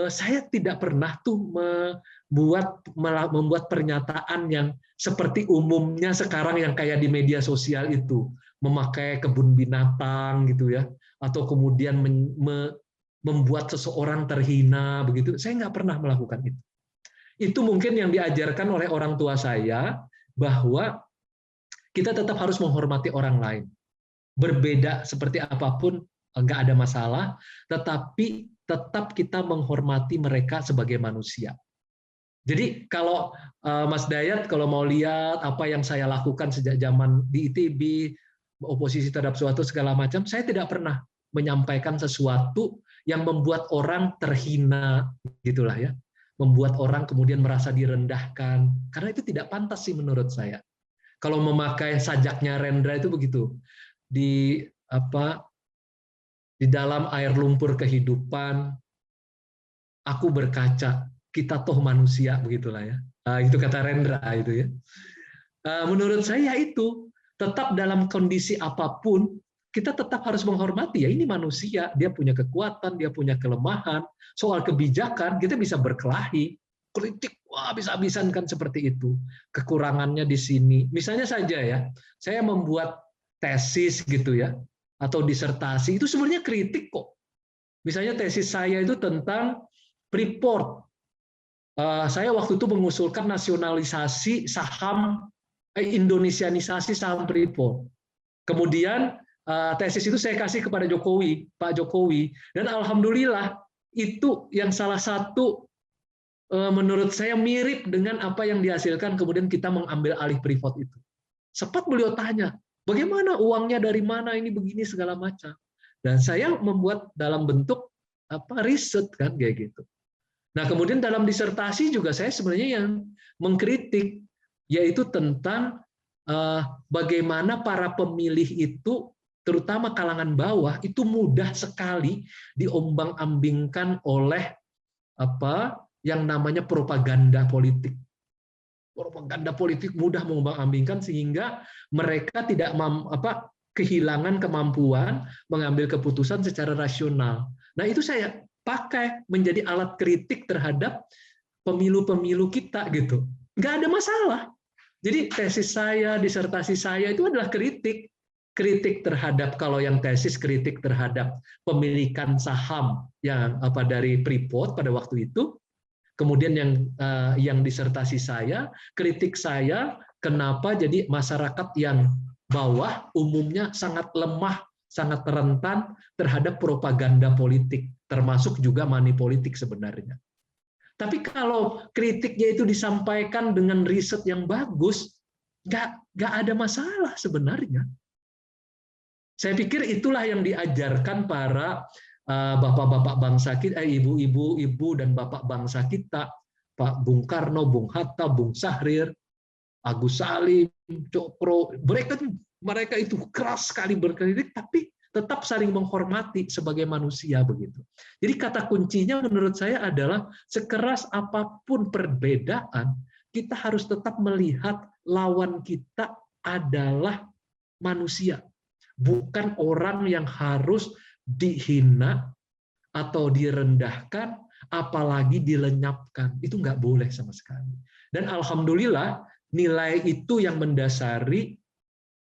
Saya tidak pernah tuh membuat pernyataan yang seperti umumnya sekarang yang kayak di media sosial itu, memakai kebun binatang gitu ya, atau kemudian membuat seseorang terhina begitu. Saya nggak pernah melakukan itu. Itu mungkin yang diajarkan oleh orang tua saya, bahwa kita tetap harus menghormati orang lain. Berbeda seperti apapun nggak ada masalah, tetapi tetap kita menghormati mereka sebagai manusia. Jadi kalau Mas Dayat kalau mau lihat apa yang saya lakukan sejak zaman di ITB, oposisi terhadap suatu segala macam, saya tidak pernah menyampaikan sesuatu yang membuat orang terhina gitulah ya, membuat orang kemudian merasa direndahkan, karena itu tidak pantas sih menurut saya. Kalau memakai sajaknya Rendra itu begitu, di dalam air lumpur kehidupan, aku berkaca, kita toh manusia, begitulah ya. Itu kata Rendra itu ya. Menurut saya itu tetap dalam kondisi apapun kita tetap harus menghormati ya, ini manusia, dia punya kekuatan, dia punya kelemahan. Soal kebijakan kita bisa berkelahi, kritik, wah bisa-bisan kan seperti itu. Kekurangannya di sini. Misalnya saja ya, saya membuat tesis gitu ya, atau disertasi itu sebenarnya kritik kok. Misalnya tesis saya itu tentang Freeport. Saya waktu itu mengusulkan nasionalisasi saham, Indonesianisasi saham Freeport. Kemudian tesis itu saya kasih kepada Jokowi, Pak Jokowi, dan alhamdulillah itu yang salah satu menurut saya mirip dengan apa yang dihasilkan kemudian kita mengambil alih Freeport itu. Sempat beliau tanya, bagaimana uangnya dari mana ini begini segala macam. Dan saya membuat dalam bentuk riset kan kayak gitu. Nah, kemudian dalam disertasi juga saya sebenarnya yang mengkritik, yaitu tentang bagaimana para pemilih itu, terutama kalangan bawah, itu mudah sekali diombang-ambingkan oleh yang namanya propaganda politik. Propaganda politik mudah mengombang-ambingkan sehingga mereka tidak kehilangan kemampuan mengambil keputusan secara rasional. Nah, itu saya pakai menjadi alat kritik terhadap pemilu-pemilu kita gitu. Nggak ada masalah. Jadi tesis saya, disertasi saya itu adalah kritik. Kritik terhadap, kalau yang tesis kritik terhadap pemilikan saham yang dari Freeport pada waktu itu. Kemudian yang disertasi saya, kritik saya kenapa jadi masyarakat yang bawah umumnya sangat lemah, sangat rentan terhadap propaganda politik, termasuk juga money politik sebenarnya. Tapi kalau kritiknya itu disampaikan dengan riset yang bagus, nggak ada masalah sebenarnya. Saya pikir itulah yang diajarkan para bapak-bapak bangsa kita, ibu dan bapak bangsa kita, Pak Bung Karno, Bung Hatta, Bung Syahrir, Agus Salim, Cokro, mereka itu keras sekali berkritik, tapi tetap saling menghormati sebagai manusia begitu. Jadi kata kuncinya menurut saya adalah sekeras apapun perbedaan, kita harus tetap melihat lawan kita adalah manusia, bukan orang yang harus dihina atau direndahkan, apalagi dilenyapkan. Itu nggak boleh sama sekali. Dan alhamdulillah nilai itu yang mendasari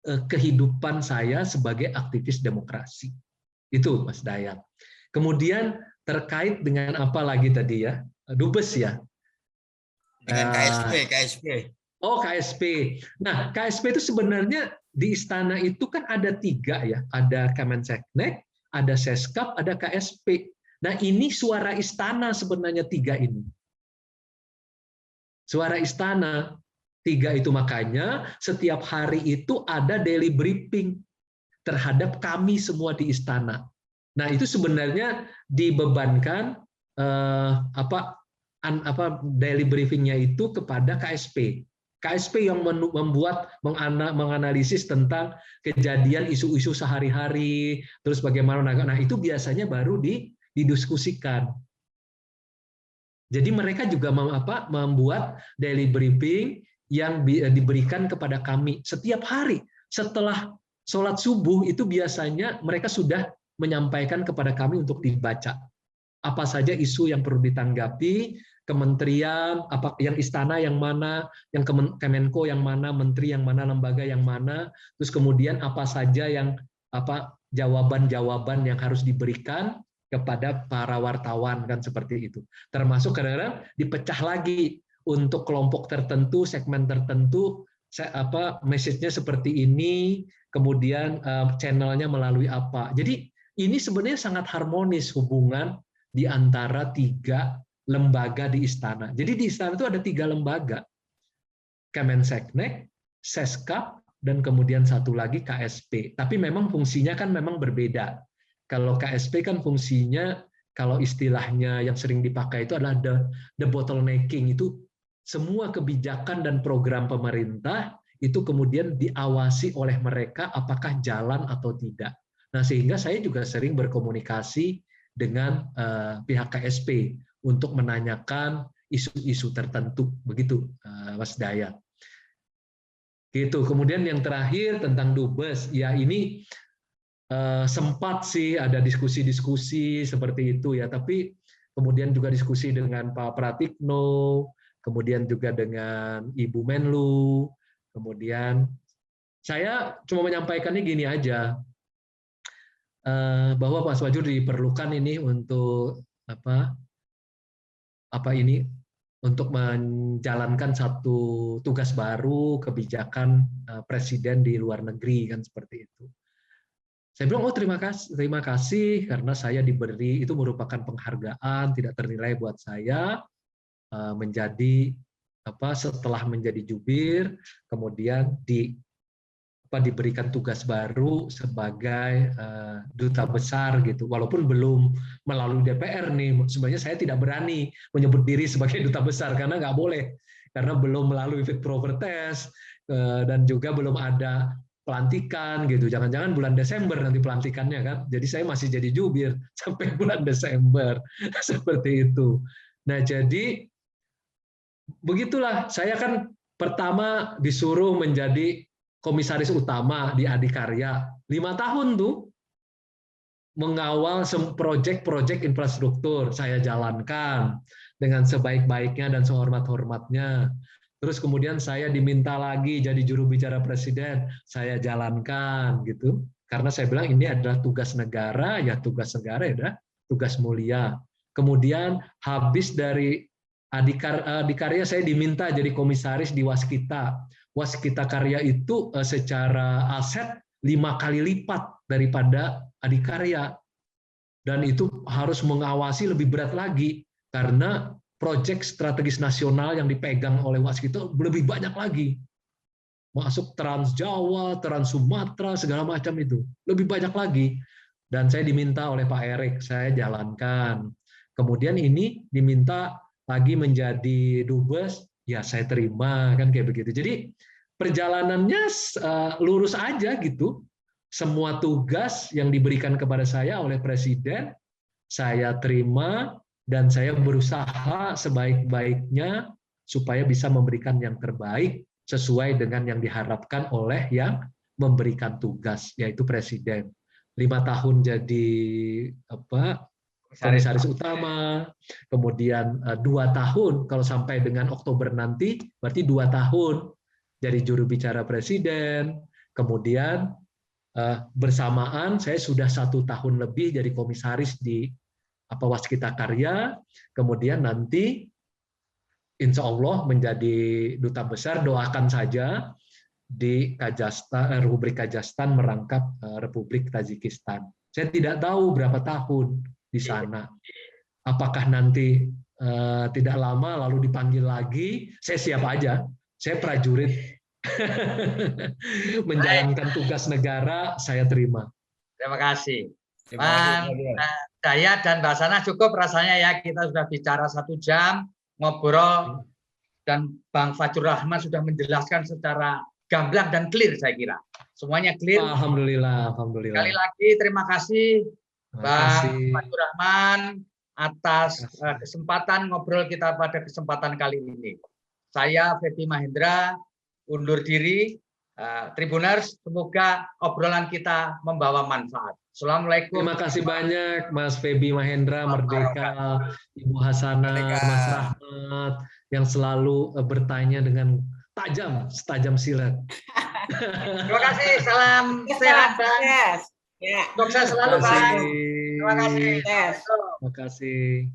kehidupan saya sebagai aktivis demokrasi. Itu Mas Dayat. Kemudian terkait dengan apa lagi tadi ya? Dubes ya? Dengan KSP. Oh, KSP. Nah, KSP itu sebenarnya di istana itu kan ada 3 ya. Ada Kemenseknek, ada Seskap, ada KSP. Nah, ini suara istana sebenarnya 3 ini. Suara istana 3 itu, makanya setiap hari itu ada daily briefing terhadap kami semua di istana. Nah, itu sebenarnya dibebankan daily briefingnya itu kepada KSP. KSP yang menganalisis tentang kejadian isu-isu sehari-hari, terus bagaimana. Nah, itu biasanya baru didiskusikan. Jadi mereka juga membuat daily briefing yang diberikan kepada kami setiap hari. Setelah sholat subuh itu biasanya mereka sudah menyampaikan kepada kami untuk dibaca. Apa saja isu yang perlu ditanggapi, kementerian, apa yang istana yang mana, yang Kemenko yang mana, menteri yang mana, lembaga yang mana, terus kemudian apa saja yang jawaban-jawaban yang harus diberikan kepada para wartawan, kan seperti itu. Termasuk kadang-kadang dipecah lagi untuk kelompok tertentu, segmen tertentu, message-nya seperti ini, kemudian channelnya melalui apa. Jadi ini sebenarnya sangat harmonis hubungan di antara 3 lembaga di istana. Jadi di istana itu ada 3 lembaga, Kemenseknek, Seskap, dan kemudian satu lagi KSP. Tapi memang fungsinya kan memang berbeda. Kalau KSP kan fungsinya, kalau istilahnya yang sering dipakai itu adalah the bottlenecking, itu semua kebijakan dan program pemerintah itu kemudian diawasi oleh mereka apakah jalan atau tidak. Nah, sehingga saya juga sering berkomunikasi dengan pihak KSP untuk menanyakan isu-isu tertentu, begitu Mas Dayat. Gitu. Kemudian yang terakhir tentang Dubes, ya ini sempat sih ada diskusi-diskusi seperti itu ya, tapi kemudian juga diskusi dengan Pak Pratikno, kemudian juga dengan Ibu Menlu, kemudian saya cuma menyampaikannya gini aja, bahwa Pak Swajur diperlukan ini untuk untuk menjalankan satu tugas baru, kebijakan presiden di luar negeri, kan seperti itu. Saya bilang, oh terima kasih karena saya diberi, itu merupakan penghargaan tidak ternilai buat saya menjadi setelah menjadi jubir, kemudian diberikan tugas baru sebagai duta besar gitu. Walaupun belum melalui DPR nih, sebenarnya saya tidak berani menyebut diri sebagai duta besar karena nggak boleh, karena belum melalui fit proper test dan juga belum ada pelantikan gitu. Jangan-jangan bulan Desember nanti pelantikannya kan. Jadi saya masih jadi jubir sampai bulan Desember seperti itu. Nah, jadi begitulah, saya kan pertama disuruh menjadi komisaris utama di Adikarya. 5 tahun tuh mengawal proyek-proyek infrastruktur saya jalankan dengan sebaik-baiknya dan sehormat-hormatnya. Terus kemudian saya diminta lagi jadi juru bicara presiden, saya jalankan gitu. Karena saya bilang ini adalah tugas negara, ya tugas negara ya tugas mulia. Kemudian habis dari Adikarya saya diminta jadi komisaris di Waskita. Waskita Karya itu secara aset 5 kali lipat daripada Adikarya. Dan itu harus mengawasi lebih berat lagi karena proyek strategis nasional yang dipegang oleh Waskita lebih banyak lagi. Masuk Trans Jawa, Trans Sumatera, segala macam itu. Lebih banyak lagi. Dan saya diminta oleh Pak Erik, saya jalankan. Kemudian ini diminta lagi menjadi Dubes, ya saya terima, kan kayak begitu. Jadi perjalanannya lurus aja gitu. Semua tugas yang diberikan kepada saya oleh Presiden, saya terima, dan saya berusaha sebaik-baiknya supaya bisa memberikan yang terbaik sesuai dengan yang diharapkan oleh yang memberikan tugas, yaitu Presiden. 5 tahun jadi komisaris utama, kemudian 2 tahun kalau sampai dengan Oktober nanti, berarti 2 tahun jadi juru bicara Presiden, kemudian bersamaan saya sudah 1 tahun lebih jadi komisaris di Waskita Karya, kemudian nanti insya Allah menjadi duta besar, doakan saja di Republik Kazakhstan merangkap Republik Tajikistan. Saya tidak tahu berapa tahun di sana. Apakah nanti tidak lama lalu dipanggil lagi, saya siap aja. Saya prajurit. Menjalankan tugas negara, saya terima. Terima kasih. Pak Dayat dan Mbak Sana, cukup rasanya ya, kita sudah bicara 1 jam, ngobrol, dan Bang Fajrul Rahman sudah menjelaskan secara gamblang dan clear, saya kira. Semuanya clear. Alhamdulillah. Alhamdulillah. Sekali lagi terima kasih Bang Fajrul Rahman atas kesempatan ngobrol kita pada kesempatan kali ini. Saya Feby Mahendra undur diri. Tribuners, semoga obrolan kita membawa manfaat. Assalamualaikum. Terima kasih banyak Mas Feby Mahendra, Merdeka, Ibu Hasanah, Mas Rahmat, yang selalu bertanya dengan tajam, setajam silet. Terima kasih, salam sehat, Bang. Yes. Ya. Sukses selalu, Bang. Terima kasih. Yes. Terima kasih.